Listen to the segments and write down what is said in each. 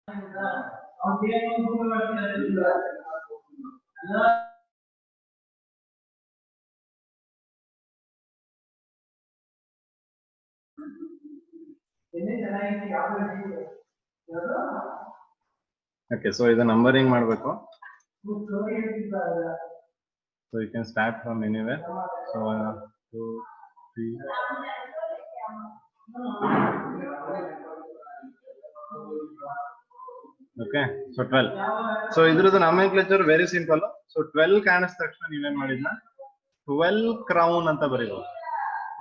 Okay, so ಇದು numbering ಮಾಡಬೇಕು. So you can start from anywhere. So 1, 2, 3. Okay, so 12. So ಇದ್ರದ್ದು nomenclature very simple. So 12 ಕಾಣಿಸಿದ ತಕ್ಷಣ ನೀವೇನ್ ಮಾಡಿದ್ನ 12 crown ಅಂತ ಬರೀಬಹುದು.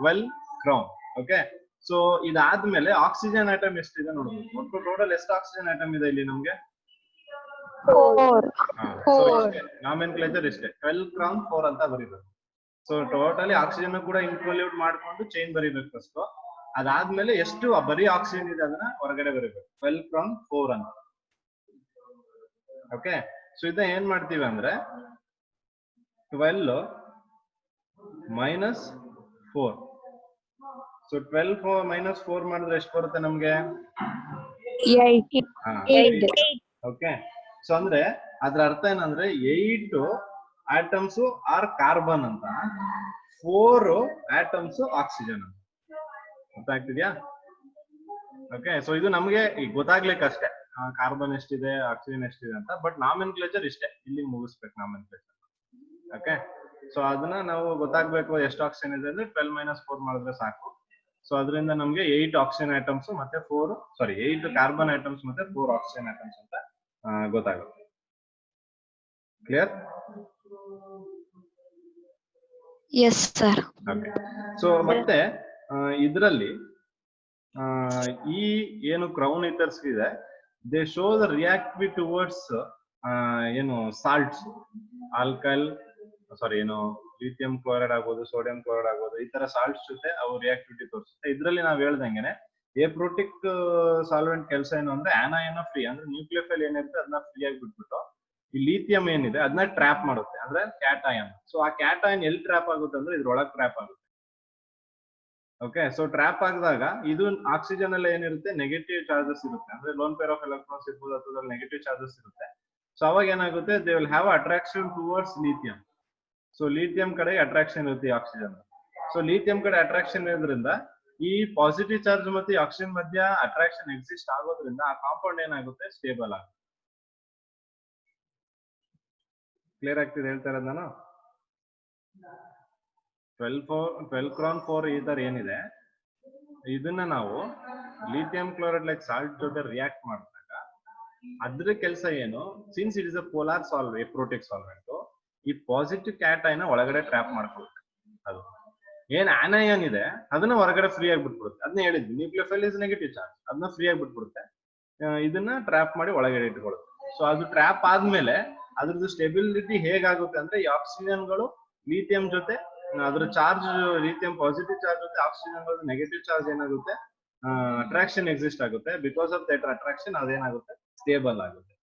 12 crown. Okay. ಸೊ ಇದಾದ್ಮೇಲೆ ಆಕ್ಸಿಜನ್ ಆಟಮ್ ಎಷ್ಟಿದೆ ನೋಡ್ಬೇಕು. ಒಟ್ಟು ಟೋಟಲ್ ಎಷ್ಟು ಆಕ್ಸಿಜನ್ ಆಟಮ್ ಇದೆ ಇಲ್ಲಿ ನಮ್ಗೆ 4. ನಾಮೆನ್ಕ್ಲೇಚರ್ ಇಷ್ಟೇ 12 ಕ್ರೌನ್ 4 ಅಂತ ಬರೀಬೇಕು. ಸೊ ಟೋಟಲಿ ಆಕ್ಸಿಜನ್ ಕೂಡ ಇನ್ಕ್ಲೂಡ್ ಮಾಡ್ಕೊಂಡು ಚೈನ್ ಬರೀಬೇಕು ಫಸ್ಟ್. ಅದಾದ್ಮೇಲೆ ಎಷ್ಟು ಬರೀ ಆಕ್ಸಿಜನ್ ಇದೆ ಅದನ್ನ ಹೊರಗಡೆ ಬರೀಬೇಕು 12 ಕ್ರೌನ್ 4 ಅಂತ. ಓಕೆ, ಸೊ ಇದನ್ನ ಏನ್ ಮಾಡ್ತೀವಿ ಅಂದ್ರೆ 12 ಮೈನಸ್ 4. ಸೊ 12 ಮೈನಸ್ 4 ಮಾಡಿದ್ರೆ ಎಷ್ಟು ಬರುತ್ತೆ ನಮ್ಗೆ 8. ಓಕೆ, ಸೊ ಅಂದ್ರೆ ಅದ್ರ ಅರ್ಥ ಏನಂದ್ರೆ 8 ಆಟಮ್ಸ್ ಆರ್ ಕಾರ್ಬನ್ ಅಂತ, 4 ಆಟಮ್ಸ್ ಆಕ್ಸಿಜನ್ ಅಂತ. ಅರ್ಥ ಆಗ್ತಿದ್ಯಾ? ಓಕೆ, ಸೊ ಇದು ನಮ್ಗೆ ಈಗ ಗೊತ್ತಾಗ್ಲಿಕ್ಕಷ್ಟೇ ಕಾರ್ಬನ್ ಎಷ್ಟಿದೆ ಆಕ್ಸಿಜನ್ ಎಷ್ಟಿದೆ ಅಂತ. ಬಟ್ ನಾಮೆನ್ಕ್ಲೇಚರ್ ಇಷ್ಟೇ, ಇಲ್ಲಿ ಮುಗಿಸ್ಬೇಕು ನಾಮೆನ್ಕ್ಲೇಚರ್. ಓಕೆ, ಸೊ ಅದನ್ನ ನಾವು ಗೊತ್ತಾಗ್ಬೇಕು ಎಷ್ಟು ಆಕ್ಸಿಜನ್ ಇದೆ ಅಂದ್ರೆ 12 ಮೈನಸ್ 4 ಮಾಡಿದ್ರೆ ಸಾಕು. ಸೊ ಅದರಿಂದ ನಮ್ಗೆ 8 ಆಕ್ಸಿಜನ್ ಆಟಮ್ಸ್ ಮತ್ತೆ 8 ಕಾರ್ಬನ್ ಆಟಮ್ಸ್ ಮತ್ತೆ 4 ಆಕ್ಸಿಜನ್ ಆಟಮ್ಸ್ ಅಂತ ಗೊತ್ತಾಗುತ್ತೆ. Clear? Yes sir. Okay, so ಮತ್ತೆ ಇದರಲ್ಲಿ ಈ ಏನು ಕ್ರೌನ್ ಈಥರ್ಸ್ ಇದೆ, they show the reactivity towards ಏನು ಸಾಲ್ಟ್ಸ್, ಆಲ್ಕೈಲ್ ಏನು ಲಿಥಿಯಂ ಕ್ಲೋರೈಡ್ ಆಗ್ಬೋದು, ಸೋಡಿಯಂ ಕ್ಲೋರೈಡ್ ಆಗ್ಬೋದು, ಈ ತರ ಸಾಲ್ಟ್ಸ್ ಜೊತೆ ಅವು ರಿಯಾಕ್ಟಿವಿಟಿ ತೋರಿಸುತ್ತೆ. ಇದರಲ್ಲಿ ನಾವ್ ಹೇಳ್ದಂಗೆನೆ ಏಪ್ರೋಟಿಕ್ ಸಾಲ್ವೆಂಟ್ ಕೆಲಸ ಏನು ಅಂದ್ರೆ ಆನಯನ ಫ್ರೀ, ಅಂದ್ರೆ ನ್ಯೂಕ್ಲಿಯೋಫೈಲ್ ಏನಿರುತ್ತೆ ಅದನ್ನ ಫ್ರೀ ಆಗಿ ಬಿಟ್ಬಿಟ್ಟು ಈ ಲಿಥಿಯಂ ಏನಿದೆ ಅದನ್ನ ಟ್ರ್ಯಾಪ್ ಮಾಡುತ್ತೆ, ಅಂದ್ರೆ ಕ್ಯಾಟಯನ್. ಸೊ ಆ ಕ್ಯಾಟಯನ್ ಎಲ್ಲಿ ಟ್ರ್ಯಾಪ್ ಆಗುತ್ತೆ ಅಂದ್ರೆ ಇದ್ರೊಳಗೆ ಟ್ರ್ಯಾಪ್ ಆಗುತ್ತೆ. ಓಕೆ, ಸೊ ಟ್ರ್ಯಾಪ್ ಆಗಿದಾಗ ಇದು ಆಕ್ಸಿಜನ್ ಎಲ್ಲ ಏನಿರುತ್ತೆ ನೆಗೆಟಿವ್ ಚಾರ್ಜಸ್ ಇರುತ್ತೆ, ಅಂದ್ರೆ ಲೋನ್ ಪೇರ್ ಆಫ್ ಎಲೆಕ್ಟ್ರಾನ್ಸ್ ಇರ್ಬೋದು ಅಥವಾ ನೆಗೆಟಿವ್ ಚಾರ್ಜಸ್ ಇರುತ್ತೆ. ಸೊ ಅವಾಗ ಏನಾಗುತ್ತೆ, they will have attraction towards lithium. So lithium ಕಡೆ ಅಟ್ರಾಕ್ಷನ್ ಇರುತ್ತೆ ಆಕ್ಸಿಜನ್. ಸೊ ಲಿಥಿಯಂ ಕಡೆ ಅಟ್ರಾಕ್ಷನ್ ಇರೋದ್ರಿಂದ ಈ ಪಾಸಿಟಿವ್ ಚಾರ್ಜ್ ಮತ್ತೆ ಆಕ್ಸಿಜನ್ ಮಧ್ಯ ಅಟ್ರಾಕ್ಷನ್ ಎಕ್ಸಿಸ್ಟ್ ಆಗೋದ್ರಿಂದ ಆ ಕಾಂಪೌಂಡ್ ಏನಾಗುತ್ತೆ ಸ್ಟೇಬಲ್ ಆಗುತ್ತೆ. ಕ್ಲಿಯರ್ ಆಗ್ತಿದೆ ಹೇಳ್ತಾ ಇರೋದು ನಾನು? 12 ಕ್ರೌನ್ 4 ಈ ತರ ಏನಿದೆ ಇದನ್ನ ನಾವು ಲಿಥಿಯಂ ಕ್ಲೋರೈಡ್ ಲೈಕ್ ಸಾಲ್ಟ್ ಜೊತೆ ರಿಯಾಕ್ಟ್ ಮಾಡಿದಾಗ ಅದ್ರ ಕೆಲಸ ಏನು, since it is a polar solvent, aprotic solvent, ಈ ಪಾಸಿಟಿವ್ ಕ್ಯಾಟಯನ್ ಒಳಗಡೆ ಟ್ರ್ಯಾಪ್ ಮಾಡ್ಕೊಳ್ಳುತ್ತೆ. ಅದು ಏನ್ ಆನಯನ್ ಇದೆ ಅದನ್ನ ಹೊರಗಡೆ ಫ್ರೀ ಆಗಿ ಬಿಟ್ಬಿಡುತ್ತೆ. ಅದನ್ನ ಹೇಳಿದ್ವಿ, ನ್ಯೂಕ್ಲಿಯೋಫೈಲ್ ಇಸ್ ನೆಗೆಟಿವ್ ಚಾರ್ಜ್, ಅದನ್ನ ಫ್ರೀ ಆಗಿ ಬಿಟ್ಬಿಡುತ್ತೆ, ಇದನ್ನ ಟ್ರ್ಯಾಪ್ ಮಾಡಿ ಒಳಗಡೆ ಇಟ್ಕೊಳ್ಳುತ್ತೆ. ಸೊ ಅದು ಟ್ರ್ಯಾಪ್ ಆದ್ಮೇಲೆ ಅದ್ರದ್ದು ಸ್ಟೆಬಿಲಿಟಿ ಹೇಗಾಗುತ್ತೆ ಅಂದ್ರೆ ಈ ಆಕ್ಸಿಜನ್ಗಳು ಲಿಥಿಯಂ ಜೊತೆ ಅದ್ರ ಚಾರ್ಜ್, ಲಿಥಿಯಂ ಪಾಸಿಟಿವ್ ಚಾರ್ಜ್ ಜೊತೆ ಆಕ್ಸಿಜನ್ ನೆಗೆಟಿವ್ ಚಾರ್ಜ್ ಏನಾಗುತ್ತೆ ಅಟ್ರಾಕ್ಷನ್ ಎಕ್ಸಿಸ್ಟ್ ಆಗುತ್ತೆ. ಬಿಕಾಸ್ ಆಫ್ ದಟ್ ಅಟ್ರಾಕ್ಷನ್ ಅದೇನಾಗುತ್ತೆ ಸ್ಟೇಬಲ್ ಆಗುತ್ತೆ.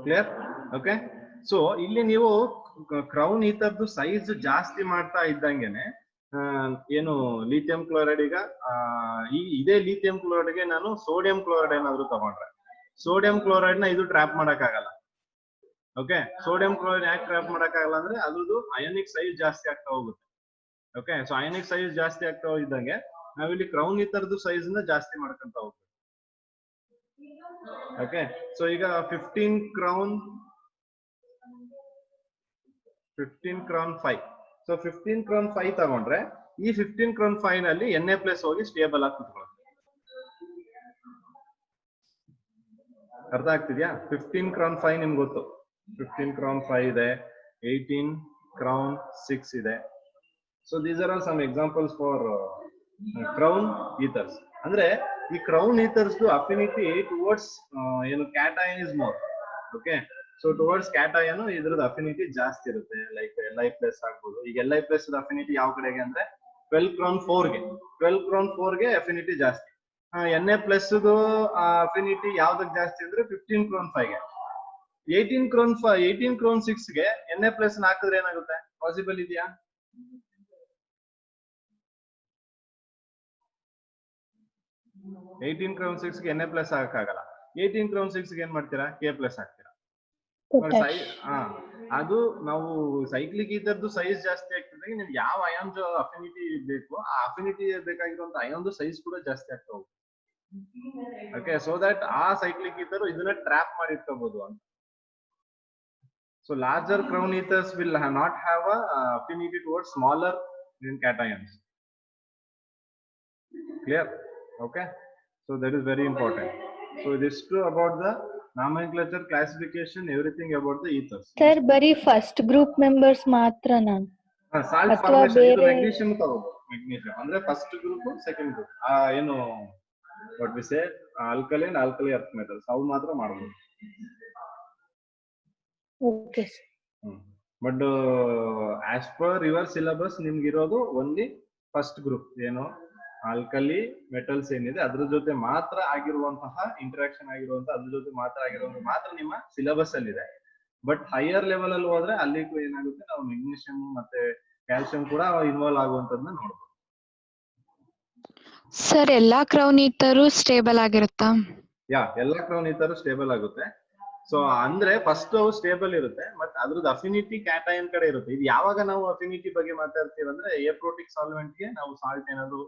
ಕ್ಲಿಯರ್? ಓಕೆ, ಸೊ ಇಲ್ಲಿ ನೀವು ಕ್ರೌನ್ ಈಥರ್ದು ಸೈಜ್ ಜಾಸ್ತಿ ಮಾಡ್ತಾ ಇದ್ದಂಗೆನೆ ಏನು ಲಿಥಿಯಂ ಕ್ಲೋರೈಡ್ ಈಗ ಇದೇ ಲಿಥಿಯಂ ಕ್ಲೋರೈಡ್ ಗೆ ನಾನು ಸೋಡಿಯಂ ಕ್ಲೋರೈಡ್ ಏನಾದ್ರು ತಗೊಂಡ್ರೆ ಸೋಡಿಯಂ ಕ್ಲೋರೈಡ್ ನ ಇದು ಟ್ರ್ಯಾಪ್ ಮಾಡಕ್ ಆಗಲ್ಲ. ಓಕೆ, ಸೋಡಿಯಂ ಕ್ಲೋರೈಡ್ ಯಾಕೆ ಟ್ರ್ಯಾಪ್ ಮಾಡಕ್ ಆಗಲ್ಲ ಅಂದ್ರೆ ಅದ್ರದ್ದು ಅಯೋನಿಕ್ ಸೈಜ್ ಜಾಸ್ತಿ ಆಗ್ತಾ ಹೋಗುತ್ತೆ. ಓಕೆ, ಸೊ ಅಯೋನಿಕ್ ಸೈಜ್ ಜಾಸ್ತಿ ಆಗ್ತಾ ಹೋಗಿದ್ದಂಗೆ ನಾವಿಲ್ಲಿ ಕ್ರೌನ್ ಈಥರ್ದು ಸೈಜ್ ನ ಜಾಸ್ತಿ ಮಾಡ್ಕೊಂತ ಹೋಗ್ತೀವಿ. ಓಕೆ, ಸೊ ಈಗ 15 ಕ್ರೌನ್ 5. ಸೊ 15 ಕ್ರೌನ್ 5 ತಗೊಂಡ್ರೆ ಈ 15 ಕ್ರೌನ್ 5 ನಲ್ಲಿ Na+ ಹೋಗಿ ಸ್ಟೇಬಲ್ ಆಗಿ ಕುತ್ಕೊಳ್ಳುತ್ತೆ. ಅರ್ಥ ಆಗ್ತಿದ್ಯಾ? 15 ಕ್ರೌನ್ 5 ನಿಮ್ಗೆ ಗೊತ್ತು, 15 ಕ್ರೌನ್ 5 ಇದೆ, 18 ಕ್ರೌನ್ 6 ಇದೆ. So these are some examples for crown ethers. ಅಂದ್ರೆ ಈ ಕ್ರೌನ್ ಈಥರ್ಸ್ ಅಫಿನಿಟಿ ಟುವರ್ಡ್ಸ್ ಏನು cation is more. Okay, so towards cation ಇದ್ರದ್ದು ಅಫಿನಿಟಿ ಜಾಸ್ತಿ ಇರುತ್ತೆ. ಲೈಕ್ Li+ ಆಗ್ಬೋದು. ಈಗ Li+ ಅಫಿನಿಟಿ ಯಾವ ಕಡೆಗೆ ಅಂದ್ರೆ 12 ಕ್ರೌನ್ 4 ಗೆ, 12 ಕ್ರೌನ್ 4 ಗೆ ಅಫಿನಿಟಿ ಜಾಸ್ತಿ. Na+ ಅಫಿನಿಟಿ ಯಾವ್ದಕ್ ಜಾಸ್ತಿ ಅಂದ್ರೆ 15 ಕ್ರೌನ್ 5 ಗೆ. 18 ಕ್ರೌನ್ 6 ಗೆ Na+ ಹಾಕಿದ್ರೆ ಏನಾಗುತ್ತೆ? ಪಾಸಿಬಲ್ ಇದೆಯಾ? 18 ಕ್ರೌನ್ 6 ಗೆ Na ಪ್ಲಸ್ ಹಾಕಕ್ಕಾಗಲ್ಲ. 18 ಕ್ರೌನ್ 6 ಗೆ ಏನ್ ಮಾಡ್ತೀರಾ, K ಪ್ಲಸ್ ಹಾಕ್ತೀರಾ. ಅದು ನಾವು ಸೈಕ್ಲಿಕ್ ಈಥರ್ದು ಸೈಜ್ ಜಾಸ್ತಿ ಆಗ್ತದೆ, ನಿಮ್ಗೆ ಯಾವ ಅಯಾನ್ಸ್ ಅಫಿನಿಟಿ ಬೇಕು ಆ ಅಫಿನಿಟಿ ಬೇಕಾಗಿರುವಂತ ಅಯಾನ್ದು ಸೈಜ್ ಕೂಡ ಜಾಸ್ತಿ ಆಗ್ತಾ ಹೋಗುತ್ತೆ. ಓಕೆ, ಸೊ ದಟ್ ಆ ಸೈಕ್ಲಿಕ್ ಈಥರ್ ಇದನ್ನ ಟ್ರ್ಯಾಪ್ ಮಾಡಿ ಇಟ್ಕೋಬಹುದು ಅಂತ. So larger crown ethers will not have a affinity towards smaller cations. Clear? Okay, so that is very important. So it is true about the nomenclature, classification, everything about the ethers. Sir, bari first group members ಮಾತ್ರನಾ? Salt formation ಇದು magnesium ತಗೋಬಹುದು. magnesium ಅಂದ್ರೆ first group, second group. ಏನು what we say alkali and alkali earth metals ಅವು ಮಾತ್ರ ಮಾಡಬಹುದು. Okay. But as per your syllabus ನಿಮ್ಗೆ ಇರೋದು only first group, ಏನು ಆಲ್ಕಲಿ ಮೆಟಲ್ಸ್ ಏನಿದೆ ಅದ್ರ ಜೊತೆ ಮಾತ್ರ ಆಗಿರುವಂತಹ ಇಂಟರಾಕ್ಷನ್ ಆಗಿರುವಂತಹ ಅದ್ರ ಜೊತೆ ಮಾತ್ರ ನಿಮ್ಮ ಸಿಲೆಬಸ್ ಅಲ್ಲಿ ಇದೆ. ಬಟ್ ಹೈಯರ್ ಲೆವೆಲ್ ಅಲ್ಲಿ ಹೋದ್ರೆ ಅಲ್ಲಿಗೂ ಏನಾಗುತ್ತೆ, ನಾವು ಮೆಗ್ನೀಷಿಯಂ ಮತ್ತೆ ಕ್ಯಾಲ್ಸಿಯಂ ಕೂಡ ಇನ್ವಾಲ್ವ್ ಆಗುವಂತದನ್ನ ನೋಡ್ಬೋದು. ಸರ್, ಎಲ್ಲಾ ಕ್ರೌನ್ ಈಥರು ಸ್ಟೇಬಲ್ ಆಗಿರುತ್ತಾ? ಎಲ್ಲಾ ಕ್ರೌನ್ ಈಥರು ಸ್ಟೇಬಲ್ ಆಗುತ್ತೆ. ಸೊ ಅಂದ್ರೆ ಫಸ್ಟ್ ಅವು ಸ್ಟೇಬಲ್ ಇರುತ್ತೆ, ಬಟ್ ಅದ್ರದ್ದು ಅಫಿನಿಟಿ ಕ್ಯಾಟಯನ್ ಕಡೆ ಇರುತ್ತೆ. ಇದು ಯಾವಾಗ ನಾವು ಅಫಿನಿಟಿ ಬಗ್ಗೆ ಮಾತಾಡ್ತೀವಿ ಅಂದ್ರೆ ಏಪ್ರೋಟಿಕ್ ಸಾಲ್ವೆಂಟ್ ಗೆ ನಾವು ಸಾಲ್ಟ್ ಏನಾದ್ರು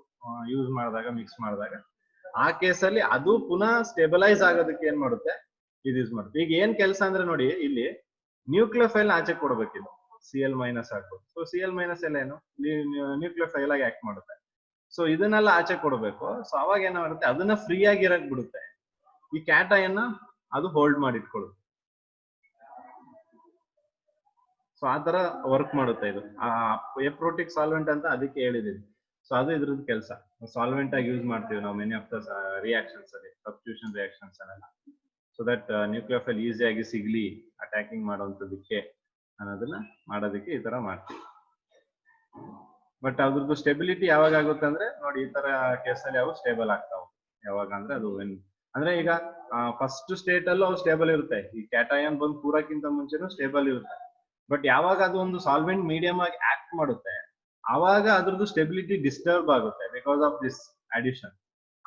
ಯೂಸ್ ಮಾಡಿದಾಗ, ಮಿಕ್ಸ್ ಮಾಡಿದಾಗ ಆ ಕೇಸಲ್ಲಿ ಅದು ಪುನಃ ಸ್ಟೇಬಲೈಸ್ ಆಗೋದಕ್ಕೆ ಏನ್ ಮಾಡುತ್ತೆ, ಇದು ಯೂಸ್ ಮಾಡುತ್ತೆ. ಈಗ ಏನ್ ಕೆಲಸ ಅಂದ್ರೆ ನೋಡಿ, ಇಲ್ಲಿ ನ್ಯೂಕ್ಲಿಯೋಫೈಲ್ ಆಚೆ ಕೊಡ್ಬೇಕಿಲ್ಲ, Cl ಮೈನಸ್ ಹಾಕ್ಬೇಕು. ಸೊ Cl ಮೈನಸ್ ಎಲ್ಲ ಏನು ನ್ಯೂಕ್ಲಿಯೋಫೈಲ್ ಆಗಿ ಆಕ್ಟ್ ಮಾಡುತ್ತೆ. ಸೊ ಇದನ್ನೆಲ್ಲ ಆಚೆ ಕೊಡ್ಬೇಕು. ಸೊ ಅವಾಗ ಏನ್ ಮಾಡುತ್ತೆ, ಅದನ್ನ ಫ್ರೀ ಆಗಿ ಇರಕ್ ಬಿಡುತ್ತೆ. ಈ ಕ್ಯಾಟಯನ್ನ ಅದು ಹೋಲ್ಡ್ ಮಾಡಿ ಇಟ್ಕೊಳ್ಳುತ್ತೆ. ಸೊ ಆ ತರ ವರ್ಕ್ ಮಾಡುತ್ತೆ ಇದು. ಏಪ್ರೋಟಿಕ್ ಸಾಲ್ವೆಂಟ್ ಅಂತ ಅದಕ್ಕೆ ಹೇಳಿದೀನಿ. ಸೊ ಅದು ಇದ್ರದ್ದು ಕೆಲಸ. ಸಾಲ್ವೆಂಟ್ ಆಗಿ ಯೂಸ್ ಮಾಡ್ತೀವಿ ನಾವು ಮೆನಿ ಆಫ್ ದ ರಿಯಾಕ್ಷನ್ಸ್ ಅಲ್ಲಿ, ಸಬ್ಸ್ಟಿಟ್ಯೂಷನ್ ರಿಯಾಕ್ಷನ್ಸ್ ಅಲ್ಲೆಲ್ಲ. ಸೊ ದಟ್ ನ್ಯೂಕ್ಲಿಯೋಫೈಲ್ ಈಸಿಯಾಗಿ ಸಿಗ್ಲಿ ಅಟ್ಯಾಕಿಂಗ್ ಮಾಡೋದಕ್ಕೆ ಅನ್ನೋದನ್ನ ಮಾಡೋದಕ್ಕೆ ಈ ತರ ಮಾಡ್ತೀವಿ. ಬಟ್ ಅದ್ರದ್ದು ಸ್ಟೆಬಿಲಿಟಿ ಯಾವಾಗ ಆಗುತ್ತೆ ಅಂದ್ರೆ ನೋಡಿ, ಈ ತರ ಕೇಸಲ್ಲಿ ಅವು ಸ್ಟೇಬಲ್ ಆಗ್ತಾವ. ಯಾವಾಗ ಅಂದ್ರೆ ಅದು ಅಂದ್ರೆ ಈಗ ಫಸ್ಟ್ ಸ್ಟೇಟ್ ಅಲ್ಲೂ ಅವು ಸ್ಟೇಬಲ್ ಇರುತ್ತೆ. ಈ ಕ್ಯಾಟಯನ್ ಬಂದು ಕೂರಕ್ಕಿಂತ ಮುಂಚೆನೂ ಸ್ಟೇಬಲ್ ಇರುತ್ತೆ. ಬಟ್ ಯಾವಾಗ ಅದು ಒಂದು ಸಾಲ್ವೆಂಟ್ ಮೀಡಿಯಂ ಆಗಿ ಆಕ್ಟ್ ಮಾಡುತ್ತೆ, ಆವಾಗ ಅದ್ರದ್ದು ಸ್ಟೆಬಿಲಿಟಿ ಡಿಸ್ಟರ್ಬ್ ಆಗುತ್ತೆ ಬಿಕಾಸ್ ಆಫ್ ದಿಸ್ ಅಡಿಷನ್.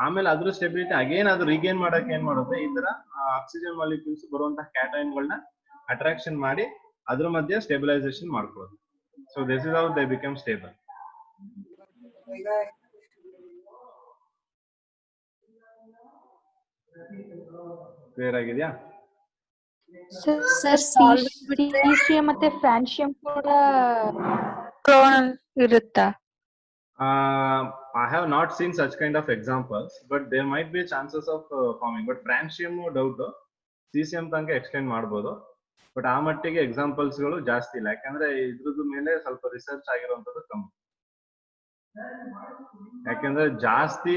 ಆಮೇಲೆ ಅದ್ರ ಸ್ಟೆಬಿಲಿಟಿ ಅಗೇನ್ ಅದು ರಿಗೇನ್ ಮಾಡಕ್ಕೆ ಏನ್ ಮಾಡುತ್ತೆ, ಈ ತರ ಆಕ್ಸಿಜನ್ ಮಾಲಿಕ್ಯೂಲ್ಸ್ ಬರುವಂತಹ ಕ್ಯಾಟಯನ್ಗಳನ್ನ ಅಟ್ರಾಕ್ಷನ್ ಮಾಡಿ ಅದ್ರ ಮಧ್ಯೆ ಸ್ಟೆಬಿಲೈಸೇಷನ್ ಮಾಡ್ಕೊಳ್ಳೋದು. So this is how they become stable. Clear ಆಗಿದೆಯಾ? ಸರ್, ಸೀಸಿಯಂ ಮತ್ತೆ ಫ್ರಾನ್ಸಿಯಂ ಕೂಡ ಇರುತ್ತಾ? I have not seen such kind of examples, but there might be chances of forming. But francium doubt, cesium ತನಕ extend ಮಾಡಬಹುದು. But ಆ ಮಟ್ಟಿಗೆ examples ಗಳು ಜಾಸ್ತಿ ಇಲ್ಲ, ಯಾಕಂದ್ರೆ ಇದ್ರದ್ದು ಮೇಲೆ ಸ್ವಲ್ಪ ರಿಸರ್ಚ್ ಆಗಿರುವಂತದ್ದು ಕಮ್ಮಿ. ಯಾಕಂದ್ರೆ ಜಾಸ್ತಿ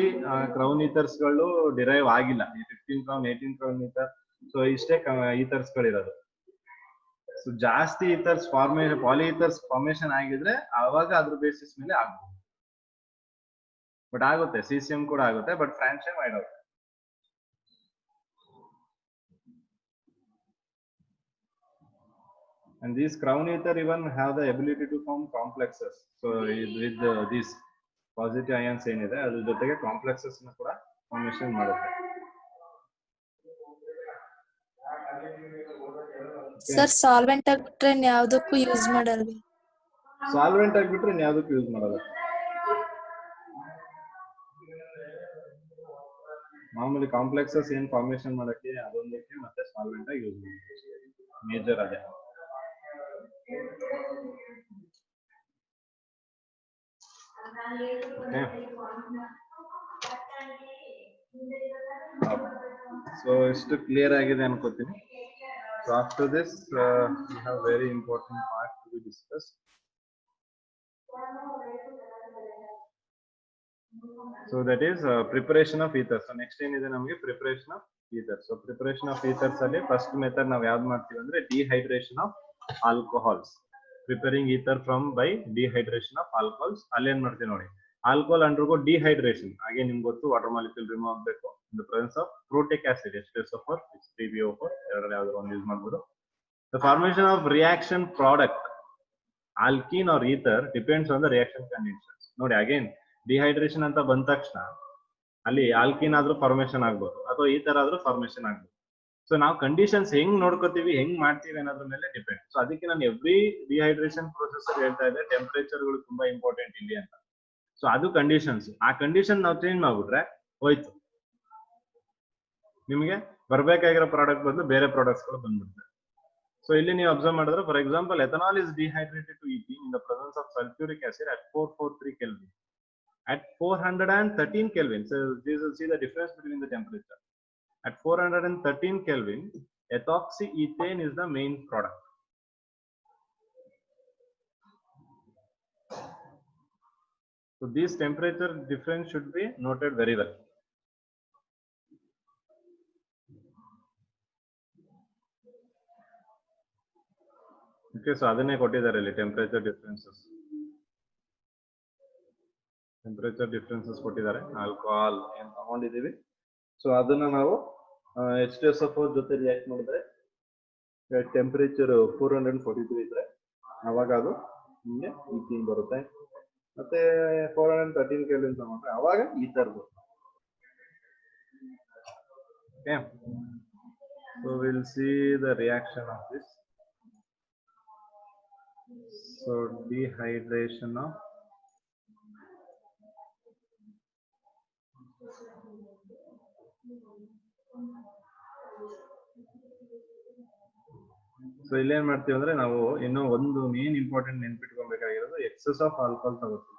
ಕ್ರೌನ್ ಈಥರ್ಸ್ ಗಳು ಡಿರೈವ್ ಆಗಿಲ್ಲ. 15 ಕ್ರೌನ್ 18 ಕ್ರೌನ್ ಈಥರ್, ಸೊ ಇಷ್ಟೇ ಈಥರ್ಸ್ ಗಳಿರೋದು. ಸೊ ಜಾಸ್ತಿ ಈಥರ್ಸ್ ಫಾರ್ಮೇಶನ್, ಪಾಲಿ ಈಥರ್ಸ್ ಫಾರ್ಮೇಶನ್ ಆಗಿದ್ರೆ ಆವಾಗ ಅದ್ರ ಬೇಸಿಸ್ ಮೇಲೆ ಆಗ್ಬಹುದು. ಬಟ್ ಆಗುತ್ತೆ, ಸಿಸಿಎಂ ಕೂಡ ಆಗುತ್ತೆ, but francium I doubt. And these crown ether even have the ability to form complexes. So with these positive ions ಏನಿದೆ ಅದ್ರ ಜೊತೆಗೆ ಕಾಂಪ್ಲೆಕ್ಸಸ್ ನ ಕೂಡ ಫಾರ್ಮೇಶನ್ ಮಾಡುತ್ತೆ. ಸರ್, ಸಾಲ್ವೆಂಟ್ ಆಗ್ಬಿಟ್ರೆ ಯಾವ್ದಕ್ಕೂ ಯೂಸ್ ಮಾಡಲ್ವಿ? ಸಾಲ್ವೆಂಟ್ ಆಗ್ಬಿಟ್ರೆ ಯಾವ್ದಕ್ಕೂ ಯೂಸ್ ಮಾಡಲ್ಲ. ಮಾಮೂಲಿ ಕಾಂಪ್ಲೆಕ್ಸಸ್ ಏನ್ ಫಾರ್ಮೇಶನ್ ಮಾಡಕ್ಕೆ ಅದೊಂದಕ್ಕೆ, ಮತ್ತೆ ಸಾಲ್ವೆಂಟ್ ಆಗಿ ಯೂಸ್ ಮಾಡ್ತೀವಿ. ಮೇಜರ್ ಅದೇ. ಸೊ ಇಷ್ಟು ಕ್ಲಿಯರ್ ಆಗಿದೆ ಅನ್ಕೋತೀನಿ. So after this we have very important part to be discussed. So that is preparation of ether. So next ಏನಿದೆ ನಮಗೆ preparation of ether. So preparation of ethers ಅಲ್ಲಿ first method ನಾವು ಯಾವ್ದು ಮಾಡ್ತೀವಿ ಅಂದ್ರೆ dehydration of alcohols. Preparing ether from by dehydration of alcohols. ಅಲ್ಲಿ ಏನ್ ಮಾಡ್ತೀವಿ ನೋಡಿ, alcohol undergo dehydration. ಹಾಗೆ ನಿಮ್ಗೆ ಗೊತ್ತು, ವಾಟರ್ ಮಾಲಿಕ್ಯೂಲ್ ರಿಮೂವ್ ಆಗಬೇಕು in the presence of protic acid, H2SO4, 3PO4 ಎರಡರಲ್ಲಿ ಯಾವ್ದಾದ್ರು ಒಂದು ಯೂಸ್ ಮಾಡ್ಬೋದು. The formation of reaction product, alkene or ether, depends on the reaction conditions. ನೋಡಿ ಅಗೇನ್ ಡಿಹೈಡ್ರೇಷನ್ ಅಂತ ಬಂದ ತಕ್ಷಣ ಅಲ್ಲಿ ಆಲ್ಕಿನ್ ಆದ್ರೂ ಫಾರ್ಮೇಶನ್ ಆಗ್ಬೋದು ಅಥವಾ ಈ ತರ ಆದ್ರೂ ಫಾರ್ಮೇಶನ್ ಆಗ್ಬೋದು. ಸೊ ನಾವು ಕಂಡೀಷನ್ಸ್ ಹೆಂಗ್ ನೋಡ್ಕೋತೀವಿ ಹೆಂಗ್ ಮಾಡ್ತೀವಿ ಅನ್ನೋದ್ರ ಮೇಲೆ ಡಿಪೆಂಡ್. ಸೊ ಅದಕ್ಕೆ ನಾನು ಎವ್ರಿ ಡಿಹೈಡ್ರೇಷನ್ ಪ್ರೊಸೆಸ್ ಹೇಳ್ತಾ ಇದ್ದೆ ಟೆಂಪರೇಚರ್ಗಳು ತುಂಬಾ ಇಂಪಾರ್ಟೆಂಟ್ ಇಲ್ಲಿ ಅಂತ. ಸೊ ಅದು ಕಂಡೀಷನ್ಸ್. ಆ ಕಂಡೀಷನ್ ನಾವು ಚೇಂಜ್ ಮಾಡ್ಬಿಟ್ರೆ ಹೋಯ್ತು, ನಿಮಗೆ ಬರ್ಬೇಕಾಗಿರೋ ಪ್ರಾಡಕ್ಟ್ ಬದಲು ಬೇರೆ ಪ್ರಾಡಕ್ಟ್ಸ್ ಗಳು ಬಂದ್ಬಿಡ್ತವೆ. ಸೊ ಇಲ್ಲಿ ನೀವು ಅಬ್ಸರ್ವ್ ಮಾಡಿದ್ರೆ, for example, ethanol is dehydrated to ethene in the presence of sulphuric acid at 443 Kelvin. At 413 Kelvin, so this will see the difference between the temperature. At 413 Kelvin, ethoxy ethane is the main product. So this temperature difference should be noted very well. Okay, so adane kottidare illi temperature differences. Temperature differences ಕೊಟ್ಟಿದ್ದಾರೆ. Alcohol ಏನು ತಗೊಂಡಿದ್ದೀವಿ, so ಅದನ್ನ ನಾವು H2SO4 ಜೊತೆ react ಮಾಡಿದ್ರೆ temperature 443 ಇದ್ರೆ ಅವಾಗ ಅದು ನಿಮಗೆ ಈಥೀನ್ ಬರುತ್ತೆ. ಮತ್ತೆ 413 ಕೆಲ್ವಿನ್ ತಗೊಂಡ್ರೆ ಅವಾಗ ಈಥರ್ ಬರುತ್ತೆ. Okay, so will see the reaction of this. So dehydration of so ಇಲ್ಲೇನ್ ಮಾಡ್ತೀವಿ ಅಂದ್ರೆ ನಾವು ಇನ್ನೂ ಒಂದು ಮೇನ್ ಇಂಪಾರ್ಟೆಂಟ್ ನೆನ್ಪಿಟ್ಕೊಬೇಕಾಗಿರೋದು ಎಕ್ಸೆಸ್ ಆಫ್ ಆಲ್ಕೋಹಾಲ್ ತಗೋತೀವಿ.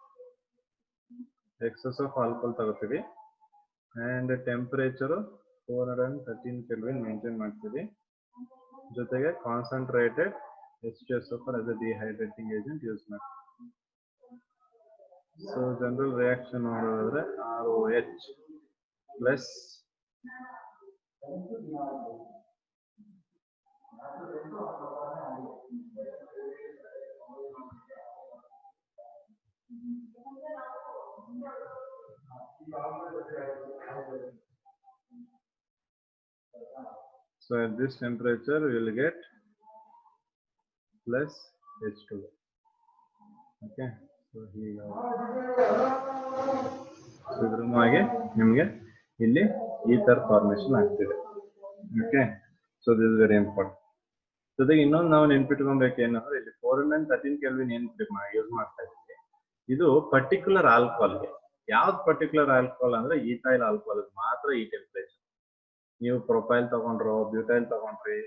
ಎಕ್ಸೆಸ್ ಆಫ್ ಆಲ್ಕೋಹಾಲ್ ತಗೋತೀವಿ ಅಂಡ್ ಟೆಂಪರೇಚರ್ 413 ಕೆಲ್ವಿನ್ ಮೇಂಟೈನ್ ಮಾಡ್ತೀವಿ. ಜೊತೆಗೆ concentrated H2SO4 as a dehydrating agent use ಮಾಡ್ತೀವಿ. ಸೊ ಜನರಲ್ ರಿಯಾಕ್ಷನ್ ನೋಡೋದಾದ್ರೆ ROH plus so at this temperature we will get plus H2. Okay, so here ಸುಲಭವಾಗಿ ನಿಮಗೆ ಇಲ್ಲಿ ether formation ಆಗ್ತಿದೆ. Okay, so this is very important. ಜೊತೆಗೆ ಇನ್ನೊಂದು ನಾವು ನೆನ್ಪಿಟ್ಕೊಬೇಕು ಏನಂದ್ರೆ, ಇಲ್ಲಿ 413 ಕೆಲ್ವಿನ್ ಏನ್ ಯೂಸ್ ಮಾಡ್ತಾ ಇದ್ದೀವಿ, ಇದು ಪರ್ಟಿಕ್ಯುಲರ್ ಆಲ್ಕೋಹಾಲ್ಗೆ. ಯಾವ್ದು ಪರ್ಟಿಕ್ಯುಲರ್ ಆಲ್ಕೋಹಾಲ್ ಅಂದ್ರೆ ಈಥೈಲ್ ಆಲ್ಕೋಹಾಲ್ ಮಾತ್ರ ಈ ಟೆಂಪರೇಚರ್. ನೀವು ಪ್ರೊಫೈಲ್ ತಗೊಂಡ್ರೋ ಬ್ಯೂಟೈಲ್ ತಗೊಂಡ್ರಿ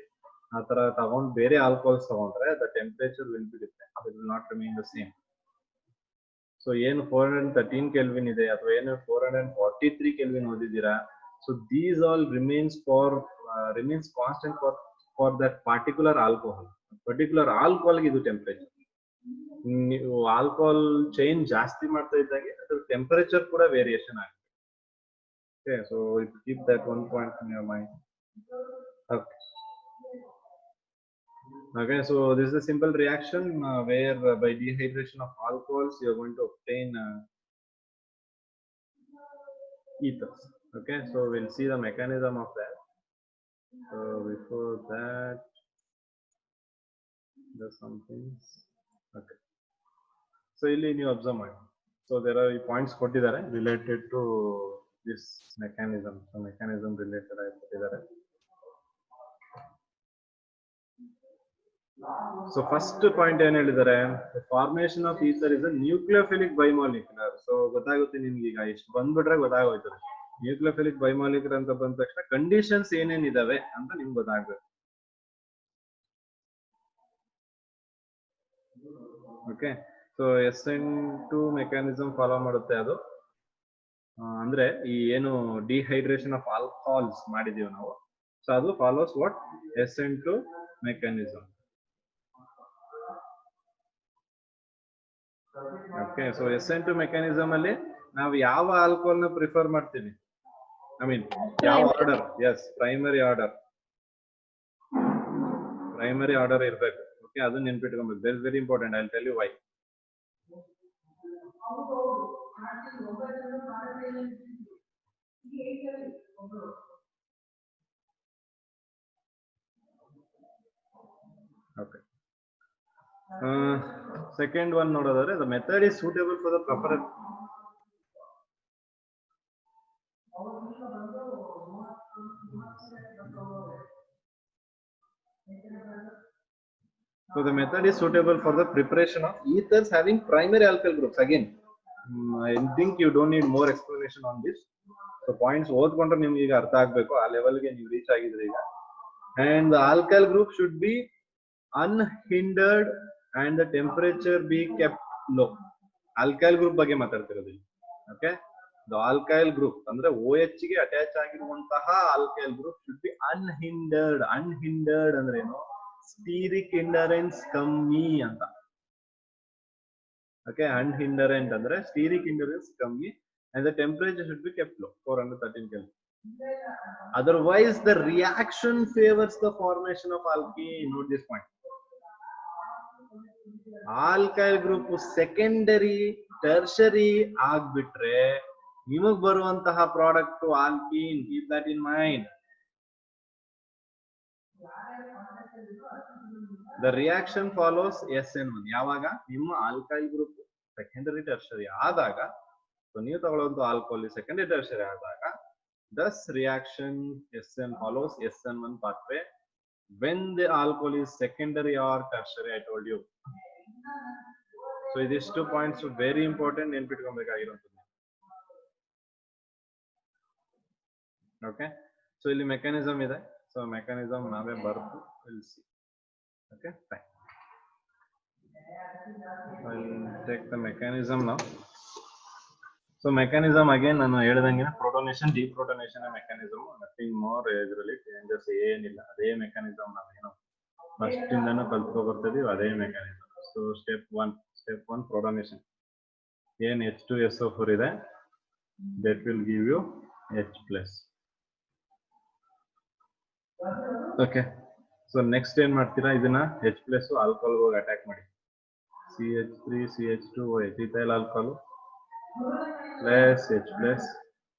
ಆ ತರ ತಗೊಂಡ್ ಬೇರೆ ಆಲ್ಕೋಹಾಲ್ಸ್ ತಗೊಂಡ್ರೆ the temperature will be different, it will not remain the same. So ಏನು 413 ಕೆಲ್ವಿನ್ ಇದೆ ಅಥವಾ ಏನು 443 ಕೆಲ್ವಿನ್ ಓದಿದ್ದೀರಾ, so these all remains constant for that particular alcohol. Particular ಆಲ್ಕೋಹಾಲ್ಗೆ ಇದು ಟೆಂಪರೇಚರ್. ನೀವು ಆಲ್ಕೋಹಾಲ್ ಚೇಂಜ್ ಜಾಸ್ತಿ ಮಾಡ್ತಾ ಇದ್ದಾಗೆ ಅದ್ರ ಟೆಂಪರೇಚರ್ ಕೂಡ ವೇರಿಯೇಷನ್ ಆಗುತ್ತೆ. Okay, so keep that one point in your mind. Okay. Okay, so this is a simple reaction where by dehydration of alcohols you are going to obtain ethers. Okay, so we'll see the mechanism of that. So before that, there's some things. Okay, so ಇಲ್ಲಿ ನೀವು observe ಮಾಡಿ. So there are points ಕೊಟ್ಟಿದ್ದಾರೆ related to this mechanism. So mechanism related ಆಗಿ ಕೊಟ್ಟಿದ್ದಾರೆ. So first point ಏನು ಹೇಳಿದ್ದಾರೆ, the formation of ether is a nucleophilic bimolecular. So ಗೊತ್ತಾಗುತ್ತೆ ನಿಮ್ಗೆ, ಈಗ ಇಷ್ಟು ಬಂದ್ಬಿಟ್ರೆ ಗೊತ್ತಾಗೋಯ್ತದೆ. ನ್ಯೂಕ್ಲಿಯೋಫಿಲಿಕ್ ಬೈಮಾಲಿಕ್ಯುಲರ್ ಅಂತ ಬಂದ ತಕ್ಷಣ ಕಂಡೀಷನ್ಸ್ ಏನೇನಿದಾವೆ ಅಂತ ನಿಮ್ಗೆ ಗೊತ್ತಾಗ್ಬೇಕು. Okay, so SN2 mechanism follow ಮಾಡುತ್ತೆ ಅದು. ಅಂದ್ರೆ ಈ ಏನು ಡಿಹೈಡ್ರೇಷನ್ ಆಫ್ ಆಲ್ಕೋಹಾಲ್ಸ್ ಮಾಡಿದೀವಿ ನಾವು, ಸೊ ಅದು follows what SN2 mechanism. Okay, so SN2 mechanism ಅಲ್ಲಿ ನಾವು ಯಾವ ಆಲ್ಕೋಹಾಲ್ ನ ಪ್ರಿಫರ್ ಮಾಡ್ತೀವಿ, ಐ ಮೀನ್ ಯಾವ ಆರ್ಡರ್? ಎಸ್, ಪ್ರೈಮರಿ ಆರ್ಡರ್ ಇರ್ಬೇಕು. ಓಕೆ, ಅದನ್ನ ನೆನ್ಪಿಟ್ಕೊಬೇಕು. That is very important. I will tell you why. Okay, second one ನೋಡೋದಾದ್ರೆ, the method is suitable for the proper So the method is suitable for the preparation of ethers having primary alkyl groups. Again, I think you don't need more explanation on this. So points ಓದ್ಕೊಂಡ್ರೆ ನಿಮ್ಗೆ ಈಗ ಅರ್ಥ ಆಗ್ಬೇಕು, ಆ ಲೆವೆಲ್ಗೆ ನೀವು reach ಆಗಿದ್ರಿ ಈಗ. And the alkyl group should be unhindered and the temperature be kept low. Alkyl group ಬಗ್ಗೆ ಮಾತಾಡ್ತಿರೋದು. Okay, the alkyl group ಅಂದ್ರೆ OH ಗೆ ಅಟ್ಯಾಚ್ ಆಗಿರುವಂತಹ alkyl group should be unhindered. Unhindered ಅಂದ್ರೆ ಏನು? ಸ್ಟೀರಿಕ್ ಹಿಂಡರೆನ್ಸ್ ಕಮ್ಮಿ ಅಂತ. ಓಕೆ, ಅನ್ಹಿಂಡರೆಂಟ್ ಅಂದ್ರೆ ಸ್ಟೀರಿಕ್ ಹಿಂಡರೆನ್ಸ್ ಕಮ್ಮಿ and the temperature should be kept low, 413 Kelvin. Otherwise the reaction favors the formation of alkene. Note this point. Alkyl group secondary tertiary ಆಗ್ಬಿಟ್ರೆ ನಿಮಗೆ ಬರುವಂತಹ product alkene. Keep that in mind. The reaction follows SN1. ಯಾವಾಗ ನಿಮ್ಮ alkyl group secondary tertiary ಆದಾಗ, so ನೀವು ತಗೊಳ್ಳುವಂತ alcohol secondary tertiary ಆದಾಗ, thus reaction SN follows SN1 pathway. When the alcohol is secondary or tertiary, I told you. So these 2 points are very important. ನೆನಪಿಟ್ಕೊಬೇಕಾಗಿರುವಂತದ್ದು. Okay, so ಇಲ್ಲಿ mechanism ಇದೆ. So mechanism ನಾವೇ ಬರ್ದು we'll see. Okay, fine. I'll take the mechanism now. So mechanism again ನಾನು ಹೇಳಿದಂಗೆ protonation deprotonation mechanism, nothing more ಇದರಲ್ಲಿ changes ಏನಿಲ್ಲ. ಅದೇ mechanism ನಾವೇನು ಫಸ್ಟ್ ಇಂದನೂ ಕಲ್ತ್ಕೊ ಬರ್ತಿದೀವಿ, ಅದೇ mechanism. So step 1 protonation. ಏನ್ H2SO4 ಇದೆ, that will give you H+. Okay, so next ಏನ್ ಮಾಡ್ತೀರಾ, ಇದನ್ನ H+ ಆಲ್ಕೋಹಾಲ್ ಹೋಗಿ ಅಟ್ಯಾಕ್ ಮಾಡಿ. CH3 CH2 ethyl alcohol plus H+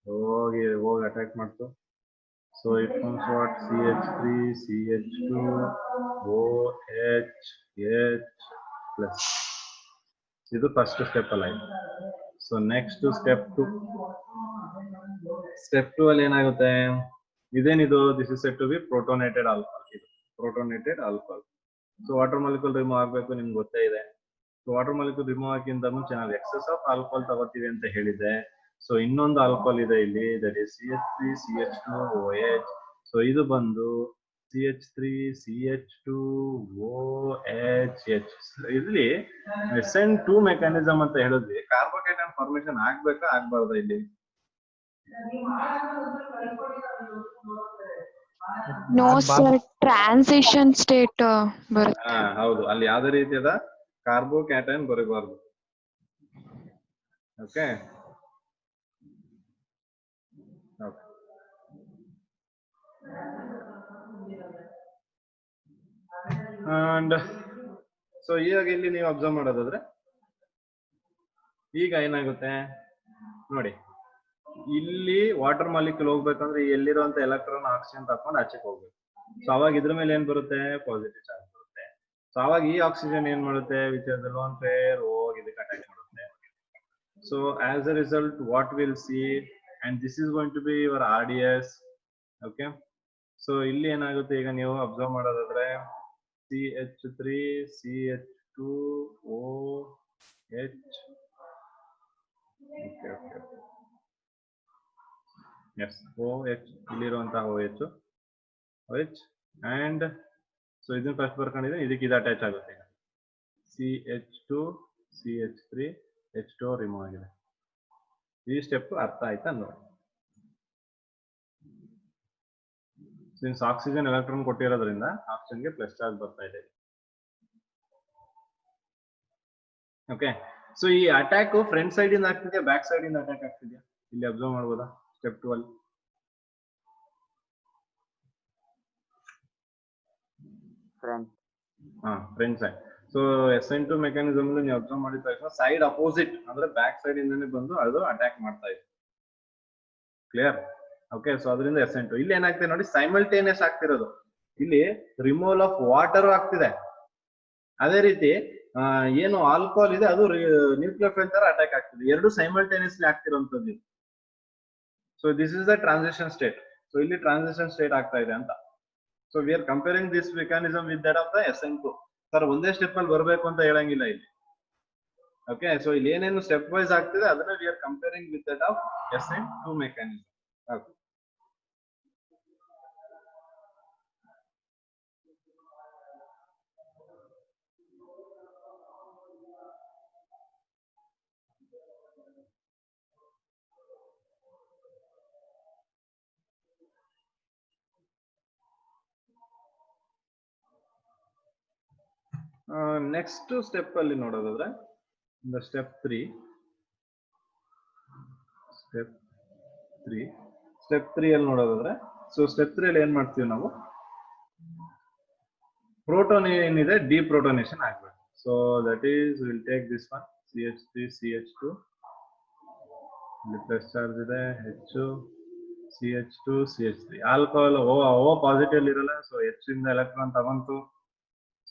ಹೋಗಿ ಅಟ್ಯಾಕ್ ಮಾಡ್ತು. So it forms what? CH3 CH2 OH H+. ಇದು ಫಸ್ಟ್ ಸ್ಟೆಪ್ ಅಲ್ಲ ಇದು. ಸೊ ನೆಕ್ಸ್ಟ್ ಸ್ಟೆಪ್ 2 ಅಲ್ಲಿ ಏನಾಗುತ್ತೆ, ಇದೇನಿದು, this is said to be protonated alcohol. ಇದು protonated alcohol. So water molecule remove ಆಗ್ಬೇಕು, ನಿಮ್ಗೆ ಗೊತ್ತೇ ಇದೆ. ಸೊ ವಾಟರ್ ಮಾಲಿಕ್ಯೂಲ್ ರಿಮೂವ್ ಆಗಿಂತ ಮುಂಚೆ ನಾವು ಎಕ್ಸೆಸ್ ಆಫ್ ಆಲ್ಕೋಹಾಲ್ ತಗೋತೀವಿ ಅಂತ ಹೇಳಿದೆ. ಸೊ ಇನ್ನೊಂದು ಆಲ್ಕೋಹಾಲ್ ಇದೆ ಇಲ್ಲಿ, that is CH3 CH2 OH. So ಇದು ಬಂದು CH3 CH2 OH H. ಇಲ್ಲಿ SN2 ಮೆಕ್ಯಾನಿಸಮ್ ಅಂತ ಹೇಳಿದ್ವಿ. ಕಾರ್ಬೋಕೇಟನ್ ಫಾರ್ಮೇಶನ್ ಆಗ್ಬೇಕಾ ಆಗ್ಬಾರ್ದ ಇಲ್ಲಿ? ನೋ ಸರ್, ಟ್ರಾನ್ಸಿಷನ್ ಸ್ಟೇಟ್ ಬರುತ್ತೆ. ಹೌದು, ಅಲ್ಲಿ ಯಾವುದೇ ರೀತಿಯಾದ ಕಾರ್ಬೋಕ್ಯಾಟನ್ ಬರಬಾರ್ದು. ಓಕೆ, ಅಂಡ್ ಸೊ ಈಗ ಇಲ್ಲಿ ನೀವು ಅಬ್ಸರ್ವ್ ಮಾಡೋದಾದ್ರೆ ಈಗ ಏನಾಗುತ್ತೆ ನೋಡಿ, ಇಲ್ಲಿ ವಾಟರ್ ಮಾಲಿಕ್ಯೂಲ್ ಹೋಗ್ಬೇಕಂದ್ರೆ ಎಲ್ಲಿರುವಂತ ಎಲೆಕ್ಟ್ರಾನ್ ಆಕ್ಸಿಜನ್ ತಕೊಂಡು ಆಚೆಗೆ ಹೋಗ್ಬೇಕು. ಸೊ ಅವಾಗ ಇದ್ರ ಮೇಲೆ ಏನ್ ಬರುತ್ತೆ, ಪಾಸಿಟಿವ್ ಚಾರ್ಜ್ ಬರುತ್ತೆ. ಸೊ ಅವಾಗ ಈ ಆಕ್ಸಿಜನ್ ಏನ್ ಮಾಡುತ್ತೆ, which is the lone pair, ಹೋಗಿ ಇದಕ್ಕೆ ಅಟ್ಯಾಕ್ ಮಾಡುತ್ತೆ. So as a result what will see, and this is going to be your RDS. Okay, so ಇಲ್ಲಿ ಏನಾಗುತ್ತೆ, ಈಗ ನೀವು ಅಬ್ಸರ್ವ್ ಮಾಡೋದಾದ್ರೆ CH3 CH2 OH. Okay, yes, OH ಇಲ್ಲಿರುವಂತಹ OH and so ಇದನ್ನ ಫಸ್ಟ್ ಬರ್ಕೊಂಡಿದೆ, ಇದಕ್ಕೆ ಇದು ಅಟ್ಯಾಚ್ ಆಗುತ್ತೆ. ಈಗ CH2 CH3 H2 ರಿಮೂವ್ ಆಗಿದೆ. ಈ ಸ್ಟೆಪ್ ಅರ್ಥ ಆಯ್ತಾ ನೋಡಿ? ಸಿನ್ಸ್ ಆಕ್ಸಿಜನ್ ಎಲೆಕ್ಟ್ರಾನ್ ಕೊಟ್ಟಿರೋದ್ರಿಂದ ಆಕ್ಸಿಜನ್ಗೆ ಪ್ಲಸ್ ಚಾರ್ಜ್ ಬರ್ತಾ ಇದೆ. ಓಕೆ, ಸೊ ಈ ಅಟ್ಯಾಕ್ ಫ್ರಂಟ್ ಸೈಡ್ ಇಂದ ಆಗ್ತಿದೆ, ಬ್ಯಾಕ್ ಸೈಡ್ ಇಂದ ಅಟ್ಯಾಕ್ ಆಗ್ತಿದೆಯಾ ಇಲ್ಲಿ ಅಬ್ಸರ್ವ್ ಮಾಡ್ಬೋದಾ? ಸ್ಟೆಪ್ 2 ಅಲ್ಲಿ front side. So SN2 mechanism ನೀವು ಅಬ್ಸರ್ವ್ ಮಾಡಿದ ತಕ್ಷಣ ಸೈಡ್ ಅಪೋಸಿಟ್ ಅಂದ್ರೆ ಬ್ಯಾಕ್ ಸೈಡ್ ಇಂದಾನೆ ಬಂದು ಅದು ಅಟ್ಯಾಕ್ ಮಾಡ್ತಾ ಇದೆ. ಕ್ಲಿಯರ್? ಓಕೆ, ಸೊ ಅದರಿಂದ SN2 ಇಲ್ಲಿ ಏನಾಗ್ತಿದೆ ನೋಡಿ, ಸೈಮಲ್ಟೇನಿಯಸ್ ಆಗ್ತಿರೋದು. ಇಲ್ಲಿ ರಿಮೂವಲ್ ಆಫ್ ವಾಟರ್ ಆಗ್ತಿದೆ. ಅದೇ ರೀತಿ ಏನು ಆಲ್ಕೋಹಾಲ್ ಇದೆ ಅದು ನ್ಯೂಕ್ಲಿಯೋಫೈಲ್ ತರ ಅಟ್ಯಾಕ್ ಆಗ್ತಿದೆ. ಎರಡು ಸೈಮಲ್ಟೇನಿಯಸ್ಲಿ ಆಗ್ತಿರೋಂಥದ್ದು. So this is the transition state. So ಇಲ್ಲಿ ಟ್ರಾನ್ಸಿಷನ್ ಸ್ಟೇಟ್ ಆಗ್ತಾ ಇದೆ ಅಂತ. So we are comparing this mechanism with that of the SN2. Sir ಒಂದೇ ಸ್ಟೆಪ್ ಅಲ್ಲಿ ಬರಬೇಕು ಅಂತ ಹೇಳಂಗಿಲ್ಲ ಇಲ್ಲಿ. ಓಕೆ, ಸೊ ಇಲ್ಲಿ ಏನೇನು ಸ್ಟೆಪ್ ವೈಸ್ ಆಗ್ತಿದೆ ಅದನ್ನ V are comparing with that of SN2 mechanism. Okay, next step ಅಲ್ಲಿ ನೋಡೋದಾದ್ರೆ ಸ್ಟೆಪ್ 3 ಅಲ್ಲಿ ನೋಡೋದಾದ್ರೆ, ಸೊ ಸ್ಟೆಪ್ 3 ಅಲ್ಲಿ ಏನ್ ಮಾಡ್ತೀವಿ ನಾವು, ಪ್ರೋಟಾನ್ ಏನಿದೆ ಡಿಪ್ರೋಟೋನೇಷನ್ ಆಗ್ಬೇಕು. So that is will take this one CH3 CH2, ಇಲ್ಲಿ ಪ್ಲಸ್ ಚಾರ್ಜ್ ಇದೆ, CH2 CH3. Alcohol O positive ಇರಲ್ಲ, ಸೊ H ಇಂದ ಎಲೆಕ್ಟ್ರಾನ್ ತಗೊಂತು.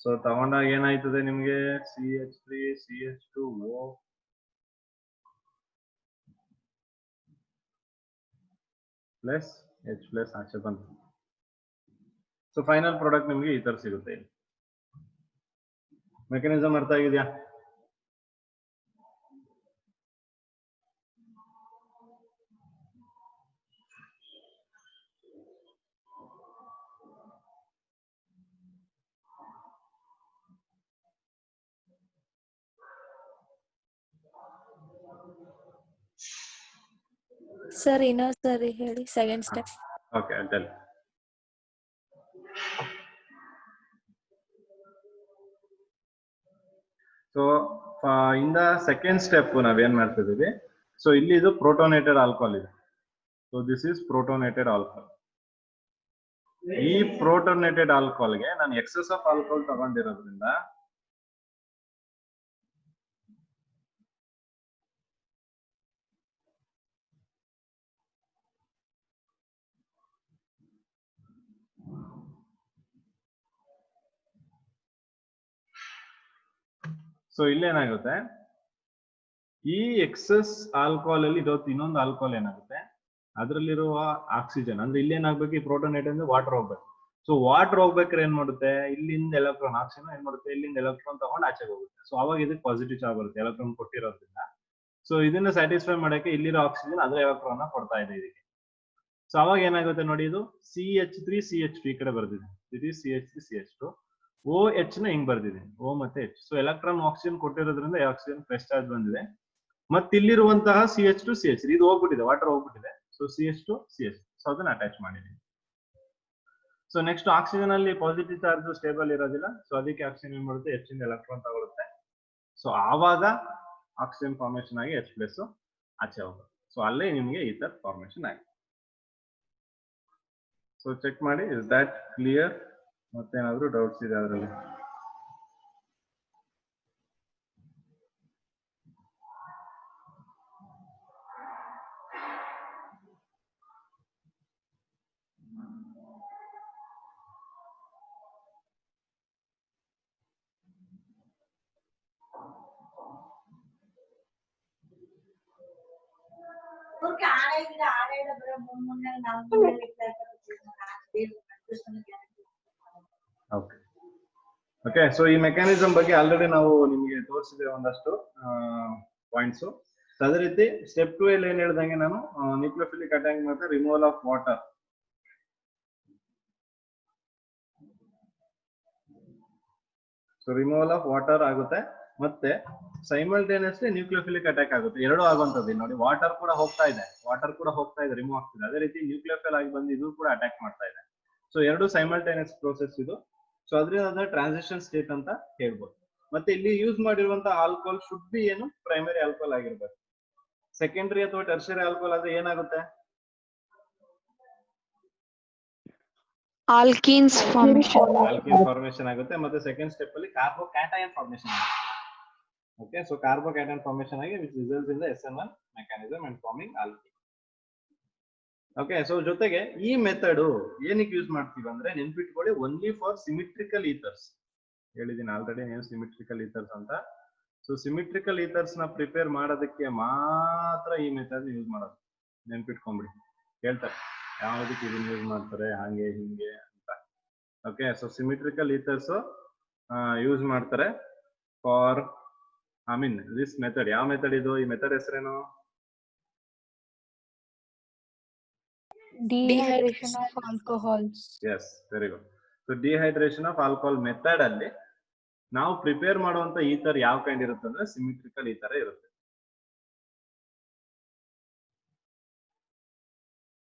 ಸೊ ತಗೊಂಡಾಗ ಏನಾಯ್ತದೆ ನಿಮ್ಗೆ, CH3 CH2O plus H plus ಆಚೆ ಬಂತು. ಸೊ ಫೈನಲ್ ಪ್ರಾಡಕ್ಟ್ ನಿಮ್ಗೆ ಈ ತರ ಸಿಗುತ್ತೆ. ಮೆಕ್ಯಾನಿಸಮ್ ಅರ್ಥ ಆಗಿದೆಯಾ? ಸರ್ ಇನ್ನೊಂದ್ಸರಿ ಹೇಳಿ second step. Okay, tell. So in the second step ನಾವೇನ್ ಮಾಡ್ತಿದೀವಿ, ಸೊ ಇಲ್ಲಿ ಇದು ಪ್ರೋಟೋನೇಟೆಡ್ ಆಲ್ಕೋಹಾಲ್ ಇದೆ. So this is protonated alcohol. ಈ ಪ್ರೋಟೋನೇಟೆಡ್ ಆಲ್ಕೋಹಾಲ್ಗೆ ನಾನು ಎಕ್ಸೆಸ್ ಆಫ್ ಆಲ್ಕೋಹಾಲ್ ತಗೊಂಡಿರೋದ್ರಿಂದ ಸೊ ಇಲ್ಲೇನಾಗುತ್ತೆ, ಈ ಎಕ್ಸಸ್ ಆಲ್ಕೋಹಾಲ್ ಅಲ್ಲಿ ಇವತ್ತು ಇನ್ನೊಂದು ಆಲ್ಕೋಹಾಲ್ ಏನಾಗುತ್ತೆ, ಅದರಲ್ಲಿರುವ ಆಕ್ಸಿಜನ್ ಅಂದ್ರೆ ಇಲ್ಲೇನಾಗ್ಬೇಕು, ಈ ಪ್ರೋಟೋನೇಟ್ ಅಂದ್ರೆ ವಾಟರ್ ಹೋಗ್ಬೇಕು. ಸೊ ವಾಟರ್ ಹೋಗ್ಬೇಕಾದ್ರೆ ಏನ್ ಮಾಡುತ್ತೆ, ಇಲ್ಲಿಂದ ಎಲೆಕ್ಟ್ರಾನ್ ಆಕ್ಸಿಜನ್ ಏನ್ ಮಾಡುತ್ತೆ, ಇಲ್ಲಿಂದ ಎಲೆಕ್ಟ್ರಾನ್ ತಗೊಂಡು ಆಚೆಗೆ ಹೋಗುತ್ತೆ. ಸೊ ಅವಾಗ ಇದಕ್ಕೆ ಪಾಸಿಟಿವ್ ಚಾರ್ಜ್ ಬರುತ್ತೆ ಎಲೆಕ್ಟ್ರಾನ್ ಕೊಟ್ಟಿರೋದ್ರಿಂದ. ಸೊ ಇದನ್ನ ಸ್ಯಾಟಿಸ್ಫೈ ಮಾಡಕ್ಕೆ ಇಲ್ಲಿರೋ ಆಕ್ಸಿಜನ್ ಅದ್ರ ಎಲೆಕ್ಟ್ರಾನ್ ಕೊಡ್ತಾ ಇದೆ ಇದಕ್ಕೆ. ಸೊ ಅವಾಗ ಏನಾಗುತ್ತೆ ನೋಡಿ, ಇದು CH3 CH2 ಈ ಕಡೆ ಬರ್ದಿದೆ, ಇದು CH3 CH2. OH ನ ಹಿಂಗ್ ಬರ್ದಿದೆ, O ಮತ್ತೆ H. ಸೊ ಎಲೆಕ್ಟ್ರಾನ್ ಆಕ್ಸಿಜನ್ ಕೊಟ್ಟಿರೋದ್ರಿಂದ ಆಕ್ಸಿಜನ್ ಪ್ಲಸ್ ಚಾರ್ಜ್ ಬಂದಿದೆ. ಮತ್ತೆ ಇಲ್ಲಿರುವಂತಹ CH2 CH3 ಇದು ಹೋಗ್ಬಿಟ್ಟಿದೆ, ವಾಟರ್ ಹೋಗ್ಬಿಟ್ಟಿದೆ. ಸೊ CH2 CH2, ಸೊ ಅದನ್ನ ಅಟ್ಯಾಚ್ ಮಾಡಿದೀನಿ. ಸೊ ನೆಕ್ಸ್ಟ್ ಆಕ್ಸಿಜನ್ ಅಲ್ಲಿ ಪಾಸಿಟಿವ್ ಚಾರ್ಜ್ ಸ್ಟೇಬಲ್ ಇರೋದಿಲ್ಲ. ಸೊ ಅದಕ್ಕೆ ಆಕ್ಸಿಜನ್ ಏನ್ ಮಾಡುತ್ತೆ, H ಇಂದ ಎಲೆಕ್ಟ್ರಾನ್ ತಗೊಳುತ್ತೆ. ಸೊ ಆವಾಗ ಆಕ್ಸಿಜನ್ ಫಾರ್ಮೇಶನ್ ಆಗಿ H ಪ್ಲಸ್ ಆಚೆ ಹೋಗುತ್ತೆ. ಸೊ ಅಲ್ಲೇ ನಿಮ್ಗೆ ಈ ತರ ಫಾರ್ಮೇಶನ್ ಆಗಿದೆ. ಸೊ ಚೆಕ್ ಮಾಡಿ, ಇಸ್ ದಟ್ ಕ್ಲಿಯರ್? ಮತ್ತೇನಾದ್ರೂ ಡೌಟ್ಸ್ ಇದೆ ಅದರಲ್ಲಿ? ಓಕೆ ಓಕೆ, ಸೊ ಈ ಮೆಕ್ಯಾನಿಸಮ್ ಬಗ್ಗೆ ಆಲ್ರೆಡಿ ನಾವು ನಿಮಗೆ ತೋರಿಸಿದ್ರೆ ಒಂದಷ್ಟು ಪಾಯಿಂಟ್ಸ್. ಅದೇ ರೀತಿ ಸ್ಟೆಪ್ 2 ಅಲ್ಲಿ ಏನ್ ಹೇಳ್ದಂಗೆ ನಾನು ನ್ಯೂಕ್ಲಿಯೋಫಿಲಿಕ್ ಅಟ್ಯಾಕ್ ಮತ್ತೆ removal of water. So removal of water ಆಗುತ್ತೆ, ಮತ್ತೆ ಸೈಮಲ್ಟೇನಿಯಸ್ಲಿ ನ್ಯೂಕ್ಲಿಯೋಫಿಲಿಕ್ ಅಟ್ಯಾಕ್ ಆಗುತ್ತೆ. ಎರಡು ಆಗುವಂತದ್ದು ನೋಡಿ, ವಾಟರ್ ಕೂಡ ಹೋಗ್ತಾ ಇದೆ, ರಿಮೂವ್ ಆಗ್ತಿದೆ. ಅದೇ ರೀತಿ ನ್ಯೂಕ್ಲಿಯೋಫಿಲ್ ಆಗಿ ಬಂದು ಇದು ಕೂಡ ಅಟ್ಯಾಕ್ ಮಾಡ್ತಾ ಇದೆ. ಸೊ ಎರಡು ಸೈಮಲ್ಟೇನಿಯಸ್ ಪ್ರೋಸೆಸ್ ಇದು. ಸೊ ಅದರಿಂದ ಟ್ರಾನ್ಸಿಷನ್ ಸ್ಟೇಟ್ ಅಂತ ಹೇಳ್ಬೋದು. ಮತ್ತೆ ಇಲ್ಲಿ ಯೂಸ್ ಮಾಡಿರುವಂತಹ ಆಲ್ಕೋಹಾಲ್ ಶುಡ್ ಬಿ ಏನು, ಪ್ರೈಮರಿ ಆಲ್ಕೋಹಾಲ್ ಆಗಿರ್ಬೇಕು. ಸೆಕೆಂಡರಿ ಅಥವಾ ಟರ್ಷರಿ ಆಲ್ಕೋಹಾಲ್ ಆದ್ರೆ ಏನಾಗುತ್ತೆ, ಆಲ್ಕೀನ್ಸ್ ಫಾರ್ಮೇಶನ್ ಆಗುತ್ತೆ. ಮತ್ತೆ ಸೆಕೆಂಡ್ ಸ್ಟೆಪ್ ಅಲ್ಲಿ ಕಾರ್ಬೋಕ್ಯಾಟಯನ್ ಫಾರ್ಮೇಶನ್ ಆಗುತ್ತೆ. ಓಕೆ, ಸೊ ಕಾರ್ಬೋಕ್ಯಾಟಯನ್ ಫಾರ್ಮೇಶನ್ ಆಗಿ which results in the SN1 mechanism and farming alkene. Okay, so ಜೊತೆಗೆ ಈ ಮೆಥಡ್ ಏನಕ್ಕೆ ಯೂಸ್ ಮಾಡ್ತೀವಿ ಅಂದ್ರೆ, ನೆನ್ಪಿಟ್ಕೊಳ್ಳಿ, ಓನ್ಲಿ ಫಾರ್ ಸಿಮಿಟ್ರಿಕಲ್ ಈಥರ್ಸ್. ಹೇಳಿದೀನಿ ಆಲ್ರೆಡಿ ನೀವು ಸಿಮಿಟ್ರಿಕಲ್ ಈಥರ್ಸ್ ಅಂತ. ಸೊ ಸಿಮಿಟ್ರಿಕಲ್ ಈಥರ್ಸ್ ನ ಪ್ರಿಪೇರ್ ಮಾಡೋದಕ್ಕೆ ಮಾತ್ರ ಈ ಮೆಥಡ್ ಯೂಸ್ ಮಾಡೋದು, ನೆನ್ಪಿಟ್ಕೊಂಡ್ಬಿಡಿ. ಹೇಳ್ತಾರೆ ಯಾವ್ದಕ್ಕೆ ಇದನ್ನ ಯೂಸ್ ಮಾಡ್ತಾರೆ ಹಾಗೆ ಹಿಂಗೆ ಅಂತ. Okay, so symmetrical ethers use ಮಾಡ್ತಾರೆ ಫಾರ್ ದಿಸ್ ಮೆಥಡ್. ಯಾವ ಮೆಥಡ್ ಇದು? ಈ ಮೆಥಡ್ ಹೆಸರೇನು? Dehydration of alcohols. Yes, very good. So dehydration of alcohol method ಅಲ್ಲಿ ನಾವು ಪ್ರಿಪೇರ್ ಮಾಡುವಂತ ಈಥರ್ ಯಾವ ಕೈಂಡ್ ಇರುತ್ತೆ ಅಂದ್ರೆ ಸಿಮಿಟ್ರಿಕಲ್ ಈಥರ್ ಇರುತ್ತೆ.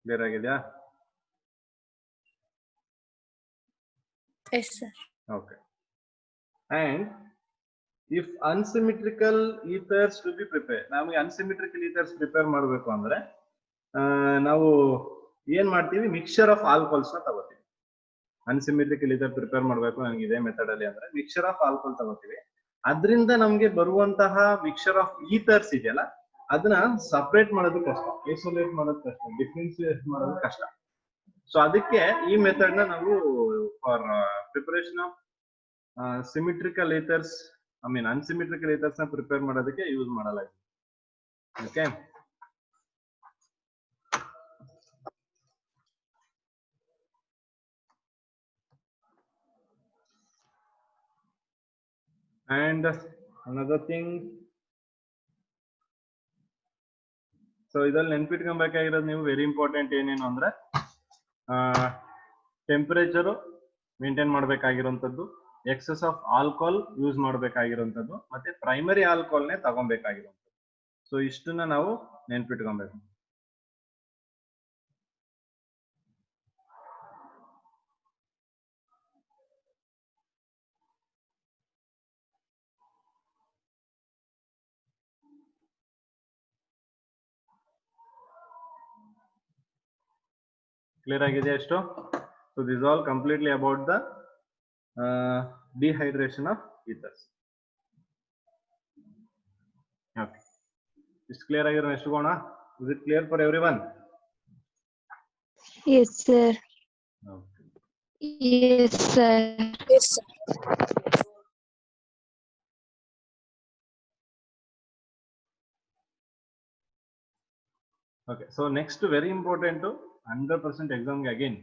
ಕ್ಲಿಯರ್ ಆಗಿದೆಯಾ? Yes, sir. Okay. And if unsymmetrical ethers to be prepared, ನಮಗೆ unsymmetrical ethers ಪ್ರಿಪೇರ್ ಮಾಡಬೇಕು ಅಂದ್ರೆ ನಾವು ಏನ್ ಮಾಡ್ತೀವಿ? ಮಿಕ್ಸ್ಚರ್ ಆಫ್ ಆಲ್ಕೋಹಾಲ್ಸ್ ನ ತಗೋತೀವಿ. ಅನ್ಸಿಮಿಟ್ರಿಕಲ್ ಈಥರ್ ಪ್ರಿಪೇರ್ ಮಾಡಬೇಕು ನನಗೆ ಇದೇ ಮೆಥಡ್ ಅಲ್ಲಿ ಅಂದ್ರೆ ಮಿಕ್ಸ್ಚರ್ ಆಫ್ ಆಲ್ಕೋಹಾಲ್ ತಗೋತೀವಿ. ಅದರಿಂದ ನಮ್ಗೆ ಬರುವಂತಹ ಮಿಕ್ಸ್ಚರ್ ಆಫ್ ಈಥರ್ಸ್ ಇದೆಯಲ್ಲ ಅದನ್ನ ಸಪರೇಟ್ ಮಾಡೋದು ಕಷ್ಟ, ಐಸೋಲೇಟ್ ಮಾಡೋದು ಕಷ್ಟ, ಡಿಫ್ರೆನ್ಶಿಯೇಟ್ ಮಾಡೋದು ಕಷ್ಟ. ಸೊ ಅದಕ್ಕೆ ಈ ಮೆಥಡ್ ನ ನಾವು for preparation of symmetrical ethers unsymmetrical ethers ನ ಪ್ರಿಪೇರ್ ಮಾಡೋದಕ್ಕೆ ಯೂಸ್ ಮಾಡಲಾಗಿದೆ. Okay, and another thing, so ಇದ್ರಲ್ಲಿ ನೆನ್ಪಿಟ್ಕೊಬೇಕಾಗಿರೋದು ನೀವು ವೆರಿ ಇಂಪಾರ್ಟೆಂಟ್ ಏನೇನು ಅಂದ್ರೆ ಟೆಂಪರೇಚರು ಮೇಂಟೈನ್ ಮಾಡ್ಬೇಕಾಗಿರೋಂಥದ್ದು, ಎಕ್ಸೆಸ್ ಆಫ್ ಆಲ್ಕೋಹಾಲ್ ಯೂಸ್ ಮಾಡ್ಬೇಕಾಗಿರೋಂಥದ್ದು, ಮತ್ತೆ ಪ್ರೈಮರಿ ಆಲ್ಕೋಹಾಲ್ನೇ ತಗೊಬೇಕಾಗಿರೋಂಥದ್ದು. ಸೊ ಇಷ್ಟನ್ನ ನಾವು ನೆನ್ಪಿಟ್ಕೊಬೇಕು. ಕ್ಲಿಯರ್ ಆಗಿದೆ ಎಷ್ಟು? So this all completely about the dehydration of ethers. Okay, ಇಷ್ಟು ಕ್ಲಿಯರ್ ಆಗಿರೋ ಎಷ್ಟು ಗೋಣ? Is it clear for everyone? Yes, sir. Okay. Yes, sir. Yes, sir. Okay, so next very important 100% exam ಗೆ again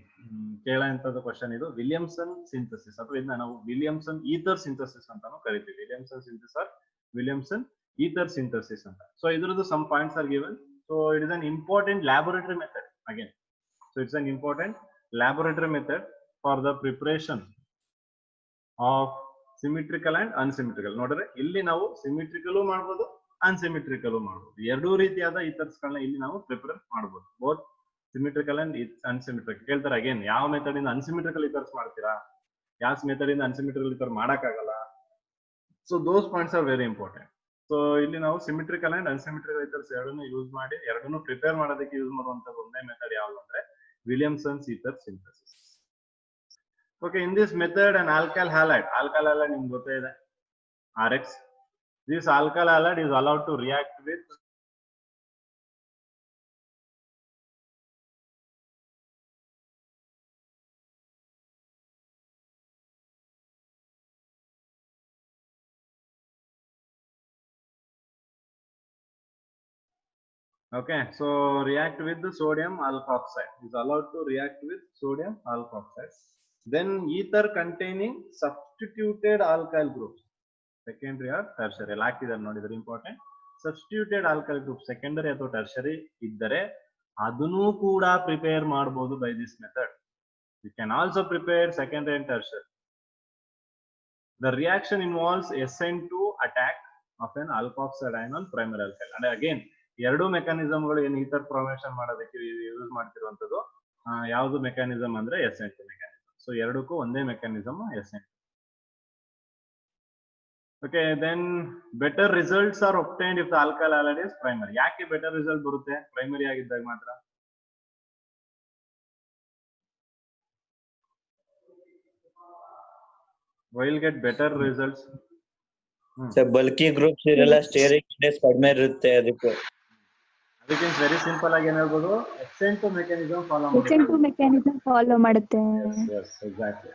ಕೇಳೋಂಥದ್ದು question ಇದು Williamson synthesis, ಅಥವಾ ಇದನ್ನ ನಾವು ವಿಲಿಯಮ್ಸನ್ ಈಥರ್ ಸಿಂಥಸಿಸ್ ಅಂತಾನು ಕರಿತೀವಿ. Williamson synthesis or Williamson ether synthesis ಅಂತ. So ಇದ್ರದ್ದು some points are given. So it is an important laboratory method again. So it's an important laboratory method for the preparation of symmetrical and unsymmetrical. ನೋಡಿದ್ರೆ ಇಲ್ಲಿ ನಾವು symmetrical ಮಾಡ್ಬೋದು, ಅನ್ಸಿಮಿಟ್ರಿಕಲ್ ಮಾಡ್ಬೋದು. ಎರಡೂ ರೀತಿಯಾದ ethers ಗಳನ್ನ ಇಲ್ಲಿ ನಾವು ಪ್ರಿಪೇರ್ ಮಾಡಬಹುದು, ಬೋತ್ ಸಿಮಿಟ್ರಿಕಲ್ ಅಂಡ್ ಅನ್ಸಿಮಿಟ್ರಿಕಲ್. ಕೇಳ್ತಾರೆ ಅಗೇನ್ ಯಾವ ಮೆಥಡ್ ಇಂದ ಅನ್ಸಿಮಿಟ್ರಿಕಲ್ ಈಥರ್ಸ್ ಮಾಡ್ತೀರಾ, ಯಾವ ಮೆಥಡ್ ಇಂದ ಅನ್ಸಿಮಿಟ್ರಿಕಲ್ ಈಥರ್ ಮಾಡಕ್ಕಾಗಲ್ಲ. So those points are very important. So ಇಲ್ಲಿ ನಾವು ಸಿಮಿಟ್ರಿಕಲ್ ಅಂಡ್ ಅನ್ಸಿಮಿಟ್ರಿಕಲ್ ಈಥರ್ಸ್ ಎರಡನ್ನು ಯೂಸ್ ಮಾಡಿ ಎರಡನ್ನು ಪ್ರಿಪೇರ್ ಮಾಡೋದಕ್ಕೆ ಯೂಸ್ ಮಾಡುವಂತ ಒಂದೇ ಮೆಥಡ್ ಯಾವುದು ಅಂದ್ರೆ Williamson's ether synthesis. Okay, in this method an alkyl halide ನಿಮ್ಗೆ ಗೊತ್ತೇ ಇದೆ RX. This alkyl halide is allowed to react with okay, so react with the sodium alkoxide, is allowed to react with sodium alkoxide. Then ether containing substituted alkyl groups, secondary or tertiary, ಹಾಕಿದ್ದಾರೆ ನೋಡಿ, very important. Substituted alkyl group secondary ಅಥವಾ tertiary ಇದ್ದರೆ ಅದನ್ನು ಕೂಡ prepare ಮಾಡಬಹುದು by this method. You can also prepare secondary and tertiary. The reaction involves SN2 attack of an alkoxide ion on primary alkyl. ಅಂದ್ರೆ again ಎರಡು ಮೆಕ್ಯಾನಿಸಮ್ಗಳು ಏನು ether formation ಮಾಡೋದಕ್ಕೆ ಯೂಸ್ ಮಾಡ್ತಿರುವಂತದ್ದು ಯಾವುದು ಮೆಕ್ಯಾನಿಸಮ್ ಅಂದ್ರೆ SN2 ಮೆಕ್ಯಾನಿಸಮ್. ಸೊ ಎರಡಕ್ಕೂ ಒಂದೇ mechanism SN2. Okay, then better results are obtained if the alkyl halide is primary. ಯಾಕೆ ಬೆಟರ್ ರಿಸಲ್ಟ್ ಬರುತ್ತೆ ಪ್ರೈಮರಿ ಆಗಿದ್ದಾಗ ಮಾತ್ರ? Will get better results. So bulky groups ಇರಲ್ಲ, ಸ್ಟೇರಿಕ್ ಇಂಡೆಕ್ಸ್ ಕಡಿಮೆ ಇರುತ್ತೆ. ಅದಕ್ಕೆ ವೆರಿ ಸಿಂಪಲ್ ಆಗಿ ಏನ್ ಹೇಳ್ಬೋದು, SN2 ಮೆಕ್ಯಾನಿಸಮ್ ಫಾಲೋ ಮಾಡುತ್ತೆ. Yes, exactly.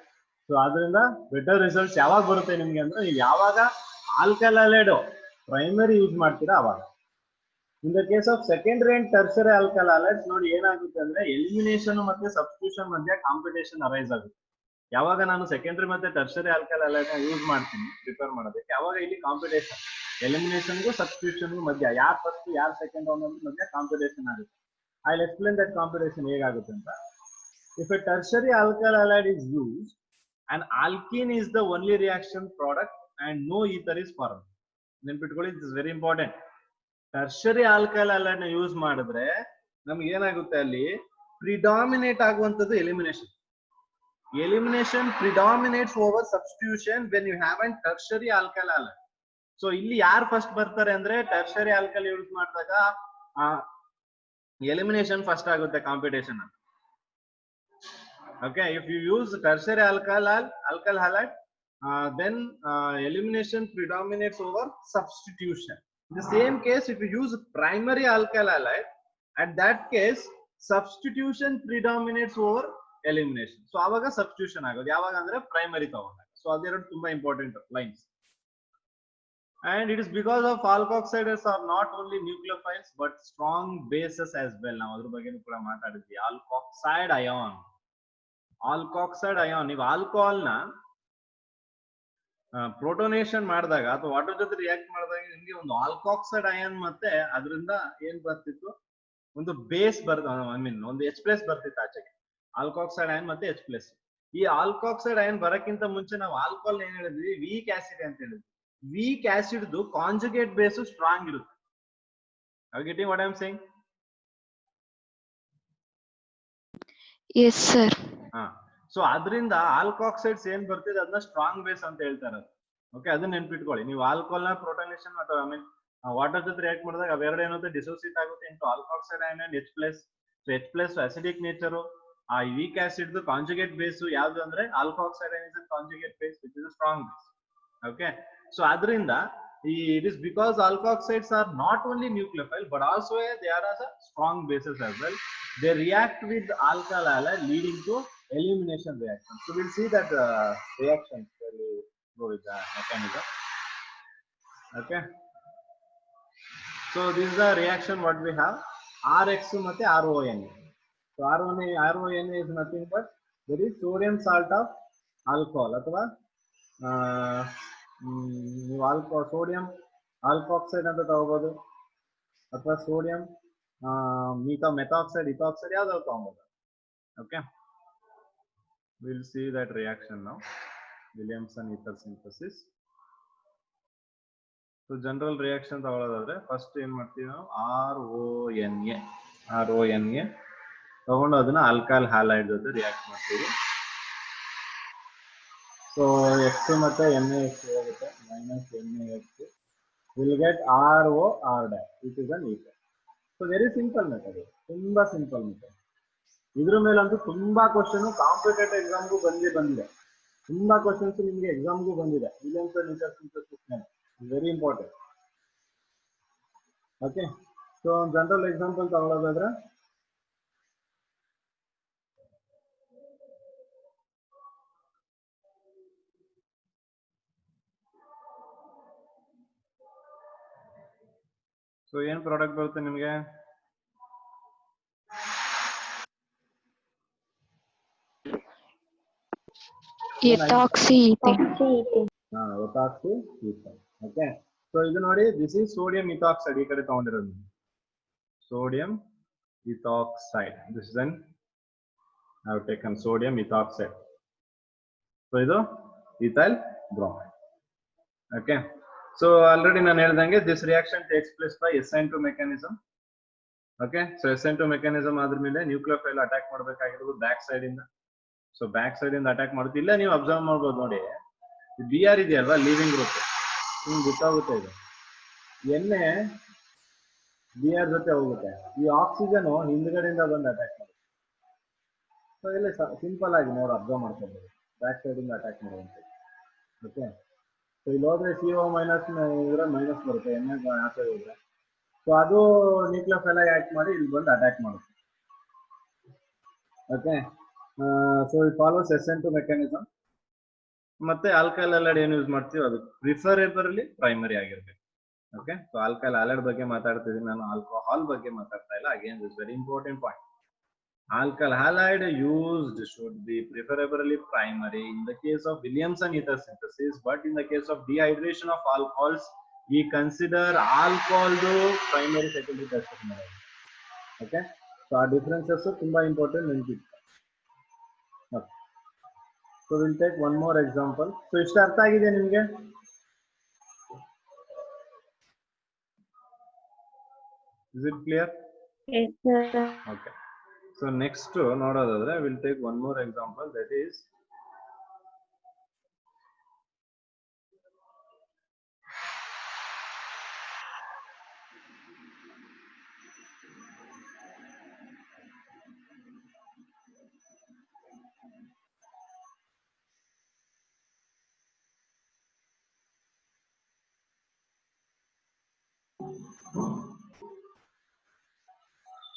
ಸೊ ಅದರಿಂದ ಬೆಟರ್ ರಿಸಲ್ಟ್ಸ್ ಯಾವಾಗ ಬರುತ್ತೆ ನಿಮ್ಗೆ ಅಂದ್ರೆ, ಯಾವಾಗ ಆಲ್ಕೈಲ್ ಹ್ಯಾಲೈಡ್ ಪ್ರೈಮರಿ ಯೂಸ್ ಮಾಡ್ತೀರಾ ಅವಾಗ. In the case of secondary and tertiary alkyl halides ನೋಡಿ ಏನಾಗುತ್ತೆ ಅಂದ್ರೆ ಎಲಿಮಿನೇಷನ್ ಮತ್ತೆ ಸಬ್ಸ್ಟಿಟ್ಯೂಷನ್ ಮಧ್ಯೆ ಕಾಂಪಿಟೇಷನ್ ಅರೈಸ್ ಆಗುತ್ತೆ. ಯಾವಾಗ ನಾನು ಸೆಕೆಂಡರಿ ಮತ್ತೆ ಟರ್ಷರಿ ಆಲ್ಕಲ್ ಹ್ಯಾಲೈಡ್ ಯೂಸ್ ಮಾಡ್ತೀನಿ ಪ್ರಿಪೇರ್ ಮಾಡೋದಕ್ಕೆ, ಯಾವಾಗ ಇಲ್ಲಿ ಕಾಂಪಿಟೇಷನ್ ಎಲಿಮಿನೇಷನ್ಗೂ ಸಬ್ಸ್ಟಿಟ್ಯೂಷನ್ಗೂ ಮಧ್ಯ ಯಾರು ಫಸ್ಟ್ ಯಾರು ಸೆಕೆಂಡ್ ಅನ್ನೋದ್ರ ಮಧ್ಯೆ ಕಾಂಪಿಟೇಷನ್ ಆಗುತ್ತೆ. I will explain that competition ಹೇಗಾಗುತ್ತೆ ಅಂತ. If a tertiary alkyl halide is used, an alkene is the only reaction product and no ether is formed. ನೆನ್ಪಿಟ್ಕೊಳ್ಳಿ, this is very important. Tertiary alkyl halide ನ use ಮಾಡಿದ್ರೆ ನಮ್ಗೆ ಏನಾಗುತ್ತೆ, ಅಲ್ಲಿ predominate ಆಗುವಂತದ್ದು elimination. Elimination predominates over substitution when you have an tertiary alkyl halide. So ಇಲ್ಲಿ ಯಾರು first ಬರ್ತಾರೆ ಅಂದ್ರೆ ಟರ್ಷರಿ ಆಲ್ಕೈಲ್ ಯೂಸ್ ಮಾಡಿದಾಗ ಎಲಿಮಿನೇಷನ್ ಫಸ್ಟ್ ಆಗುತ್ತೆ competition. Okay, if you use tertiary alkyl halide, then elimination predominates over substitution. In the same case, if you use primary alkyl halide, at that case substitution predominates over elimination. So avaga substitution agodu yavaga andre primary tagondaga. So aderu tumba important lines. And it is because of alkoxides are not only nucleophiles but strong bases as well. Now adru ಬಗ್ಗೆ ಕೂಡ ಮಾತಾಡಿದ್ವಿ. Alkoxide ion, alkoxide ion. ನೀವು alcohol ನ protonation ಮಾಡಿದಾಗ ಅಥವಾ water ಜೊತೆ react ಮಾಡಿದಾಗ ನಿಮ್ಗೆ ಒಂದು ಆಲ್ಕಾಕ್ಸೈಡ್ ಅಯಾನ್ ಮತ್ತೆ ಅದರಿಂದ ಏನ್ ಬರ್ತಿತ್ತು, ಒಂದು ಬೇಸ್ ಐ ಮೀನ್ ಒಂದು H+ ಬರ್ತಿತ್ತು ಆಚೆಗೆ. ಆಲ್ಕಾಕ್ಸೈಡ್ ಅಯಾನ್ ಮತ್ತೆ H+. ಈ ಆಲ್ಕಾಕ್ಸೈಡ್ ಅಯಾನ್ ಬರಕ್ಕಿಂತ ಮುಂಚೆ ನಾವು ಆಲ್ಕೋಹಾಲ್ ಏನ್ ಹೇಳಿದ್ವಿ, ವೀಕ್ ಆಸಿಡ್ ಅಂತ ಹೇಳಿದ್ವಿ. Weak acid conjugate base strong ಇರುತ್ತೆ. Are you getting what I am saying? Yes, sir. So ಅದರಿಂದ ಆಲ್ಕಾಕ್ಸೈಡ್ಸ್ ಏನ್ ಬರ್ತಿದೆ ಅದನ್ನ ಸ್ಟ್ರಾಂಗ್ ಬೇಸ್ ಅಂತ ಹೇಳ್ತಾರೆ. ಓಕೆ, ಅದನ್ನ ನೆನ್ಪಿಟ್ಕೊಳ್ಳಿ. ನೀವು ಆಲ್ಕೋಹಾಲ್ ನ ಪ್ರೋಟೋನೇಷನ್ ಅಥವಾ ಐ ಮೀನ್ ವಾಟರ್ ಜೊತೆ ರಿಯಾಕ್ಟ್ ಮಾಡಿದಾಗ ಅವೆರಡು ಏನಾಗುತ್ತೆ, ಡಿಸೋಸಿಯೇಟ್ ಆಗುತ್ತೆ into alkoxide ion and H+. So H+ acidic nature. ಆ ವೀಕ್ ಆಸಿಡ್ ಕಾಂಜುಗೇಟ್ ಬೇಸ್ ಯಾವ್ದು ಅಂದ್ರೆ alkoxide ion is conjugate base which is strong base. Okay, so ಅದರಿಂದ it is because alkoxides are not only nucleophile but also they are as a strong bases as well. They react with alkyl halide leading to elimination reaction. So we'll see that reactions when we go with the mechanism. Okay, so this is the reaction what we have, RX ಮತ್ತೆ RONA. So RONA is nothing but there is sodium salt of alcohol ಅಥವಾ ನೀವು sodium ಆಲ್ಕಾಕ್ಸೈಡ್ ಅಂತ ತಗೋಬಹುದು ಅಥವಾ sodium methoxide ಇಥಾಕ್ಸೈಡ್ ಯಾವ್ದಾದ್ರು ತಗೋಬಹುದು. Okay, we'll see that reaction now, Williamson ether synthesis. So general reaction ತಗೊಳ್ಳೋದಾದ್ರೆ first ಏನ್ ಮಾಡ್ತೀವಿ ನಾವು, RONA ತಗೊಂಡು ಅದನ್ನ ಆಲ್ಕೈಲ್ ಹ್ಯಾಲೈಡ್ ಜೊತೆ ರಿಯಾಕ್ಟ್ ಮಾಡ್ತೀವಿ. ಸೊ X ಮತ್ತೆ NaX ಹೋಗುತ್ತೆ, -NaX will get ROR which is an ether. So very simple method, ತುಂಬಾ ಸಿಂಪಲ್ ಮೆಥಡ್. ಇದ್ರ ಮೇಲಂತೂ ತುಂಬಾ ಕ್ವಶನ್ ಕಾಂಪಿಟೇಟಿವ್ ಎಕ್ಸಾಮ್ಗೂ ಬಂದಿದೆ. ತುಂಬಾ ಕ್ವಶನ್ಸ್ ನಿಮ್ಗೆ ಎಕ್ಸಾಮ್ಗೂ ಬಂದಿದೆ. ವಿಲಿಯಮ್ಸನ್ ಈಥರ್ ಸಿಂಥಸಿಸ್ ಮೇಲೆ very important. Okay, so general example ತಗೊಳ್ಳೋದಾದ್ರೆ ಸೊ ಏನ್ ಪ್ರಾಡಕ್ಟ್ ಬರುತ್ತೆ ನಿಮ್ಗೆ, Ethoxy ether. ethoxy ether. Okay, so ಇದು ನೋಡಿ, ದಿಸ್ ಇಸ್ ಸೋಡಿಯಂ ಇಥಾಕ್ಸೈಡ್. ಈ ಕಡೆ ತಗೊಂಡಿರೋದು sodium ethoxide. This is an I have taken sodium ethoxide. So idu ethyl bromide. Okay, so already ನಾನು ಹೇಳ್ದಂಗೆ this reaction takes place by SN2 mechanism. Okay, so SN2 mechanism ಆದ್ರ ಮೇಲೆ nucleophile attack ಮಾಡಬೇಕಾಗಿರೋದು back side ಇಂದ. So back side ಇಂದ attack ಮಾಡುತ್ತೆ. ಇಲ್ಲ ನೀವು ಅಬ್ಸರ್ವ್ ಮಾಡ್ಬೋದು ನೋಡಿ, BR ಇದೆಯಲ್ವಾ ಲೀವಿಂಗ್ ಗ್ರೂಪ್, ನಿಮ್ಗೆ ಗೊತ್ತಾಗುತ್ತೆ ಇದು ಎಣ್ಣೆ BR ಜೊತೆ ಹೋಗುತ್ತೆ, ಈ ಆಕ್ಸಿಜನ್ ಹಿಂದ್ಗಡೆಯಿಂದ ಬಂದು ಅಟ್ಯಾಕ್ ಮಾಡುತ್ತೆ. ಸೊ ಇಲ್ಲಿ ಸಿಂಪಲ್ ಆಗಿ ನೋಡಿ ಅಬ್ಸರ್ವ್ ಮಾಡ್ಕೊಬೋದು, ಬ್ಯಾಕ್ ಸೈಡ್ ಇಂದ ಅಟ್ಯಾಕ್ ಮಾಡುವಂಥದ್ದು. ಓಕೆ, ಸೊ ಇಲ್ಲಿ ಹೋದ್ರೆ CO- ಇದ್ರೆ ಮೈನಸ್ ಬರುತ್ತೆ, ಎಣ್ಣೆ ಆಚೆ ಹೋದ್ರೆ. ಸೊ ಅದು ನ್ಯೂಕ್ಲಿಯೋಫೈಲ್ ಆಕ್ಟ್ ಮಾಡಿ ಇಲ್ಲಿ ಬಂದು ಅಟ್ಯಾಕ್ ಮಾಡುತ್ತೆ. Okay, so it follows SN2 mechanism. ಮತ್ತೆ ಆಲ್ಕೈಲ್ ಹ್ಯಾಲೈಡ್ ಏನು ಯೂಸ್ ಮಾಡ್ತೀವಿ ಅದು ಪ್ರಿಫರೇಬಲಿ ಪ್ರೈಮರಿ ಆಗಿರ್ಬೇಕು. ಓಕೆ ಸೊ ಆಲ್ಕಲ್ ಹ್ಯಾಲೈಡ್ ಬಗ್ಗೆ ಮಾತಾಡ್ತಿದ್ದೀನಿ ನಾನು, ಆಲ್ಕೋಹಾಲ್ ಬಗ್ಗೆ ಮಾತಾಡ್ತಾ ಇಲ್ಲ. Again this very important point. Alkyl halide used should be preferably primary in the case of Williamson ether synthesis, but in the case of dehydration of alcohols, we consider alcohol the primary, secondary, tertiary. Okay, so our differences are tumba important in this. Okay. So we'll take one more example. So ishta artha agide nimge? Is it clear? Yes, sir. Okay. So next ನೋಡೋದಾದ್ರೆ we'll take one more example, that is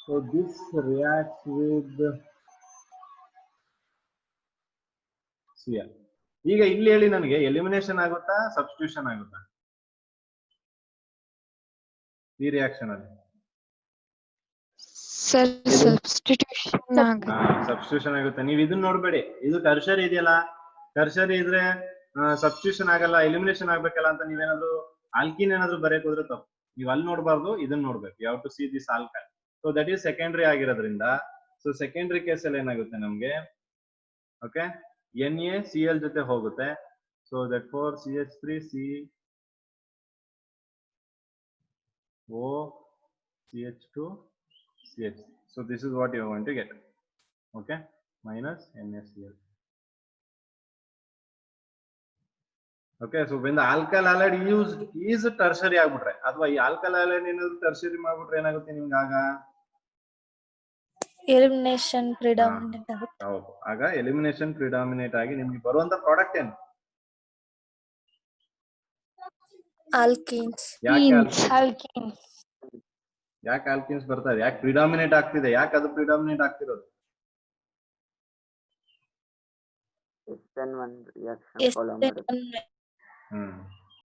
so this reacts with Cl. ಈಗ ಇಲ್ಲಿ ಹೇಳಿ ನನಗೆ elimination ಆಗುತ್ತಾ substitution ಆಗುತ್ತಾ ಈ reaction ಅಲ್ಲಿ? Sir, substitution ಆಗುತ್ತೆ. ಸಬ್ಸ್ಟಿಟ್ಯೂಷನ್ ಆಗುತ್ತೆ. ನೀವು ಇದನ್ನ ನೋಡ್ಬೇಡಿ, ಇದು ಟರ್ಷರಿ ಇದೆಯಲ್ಲ, ಟರ್ಷರಿ ಇದ್ರೆ ಸಬ್ಸ್ಟಿಟ್ಯೂಷನ್ ಆಗಲ್ಲ, ಎಲಿಮಿನೇಷನ್ ಆಗ್ಬೇಕಲ್ಲ ಅಂತ ನೀವೇನಾದ್ರು ಆಲ್ಕಿನ್ ಏನಾದ್ರು ಬರೆಯಕ್ ಹೋದ್ರೆ ತಪ್ಪು. ನೀವು ಅಲ್ಲಿ ನೋಡ್ಬಾರ್ದು, ಇದನ್ನ ನೋಡ್ಬೇಕು. You have to see this alkyl. So that is secondary ಆಗಿರೋದ್ರಿಂದ, ಸೊ ಸೆಕೆಂಡರಿ ಕೇಸಲ್ಲಿ ಏನಾಗುತ್ತೆ ನಮ್ಗೆ, ಓಕೆ, NaCl ಜೊತೆ ಹೋಗುತ್ತೆ. So that for CH3CO CH2CH. So this is what you are going to get. Okay, minus NaCl. Okay, so when the alkyl halide used is tertiary ಆಗ್ಬಿಟ್ರೆ, ಅಥವಾ ಈ alkyl halide ಏನಾದ್ರು tertiary ಮಾಡ್ಬಿಟ್ರೆ ಏನಾಗುತ್ತೆ ನಿಮ್ಗೆ ಆಗ? ಎಲಿಮಿನೇಷನ್ ಪ್ರಿಡಾಮಿನೆಂಟ್ ಆಗುತ್ತೆ. ಹೌದು, ಆಗ ಎಲಿಮಿನೇಷನ್ ಪ್ರಿಡಾಮಿನೇಟ್ ಆಗಿ ನಿಮ್ಗೆ ಬರುವಂತ ಪ್ರಾಡಕ್ಟ್ ಏನು? ಆಲ್ಕೀನ್ಸ್. Alkenes. ಯಾಕೆ ಆಲ್ಕಿನ್ಸ್ ಬರ್ತಾ ಇದೆ? ಯಾಕೆ ಪ್ರಿಡಾಮಿನೇಟ್ ಆಗ್ತಿದೆ? ಯಾಕೆ ಅದು ಪ್ರಿಡಾಮಿನೇಟ್ ಆಗ್ತಿರೋದು? SN1 reaction follow ಮಾಡುತ್ತೆ.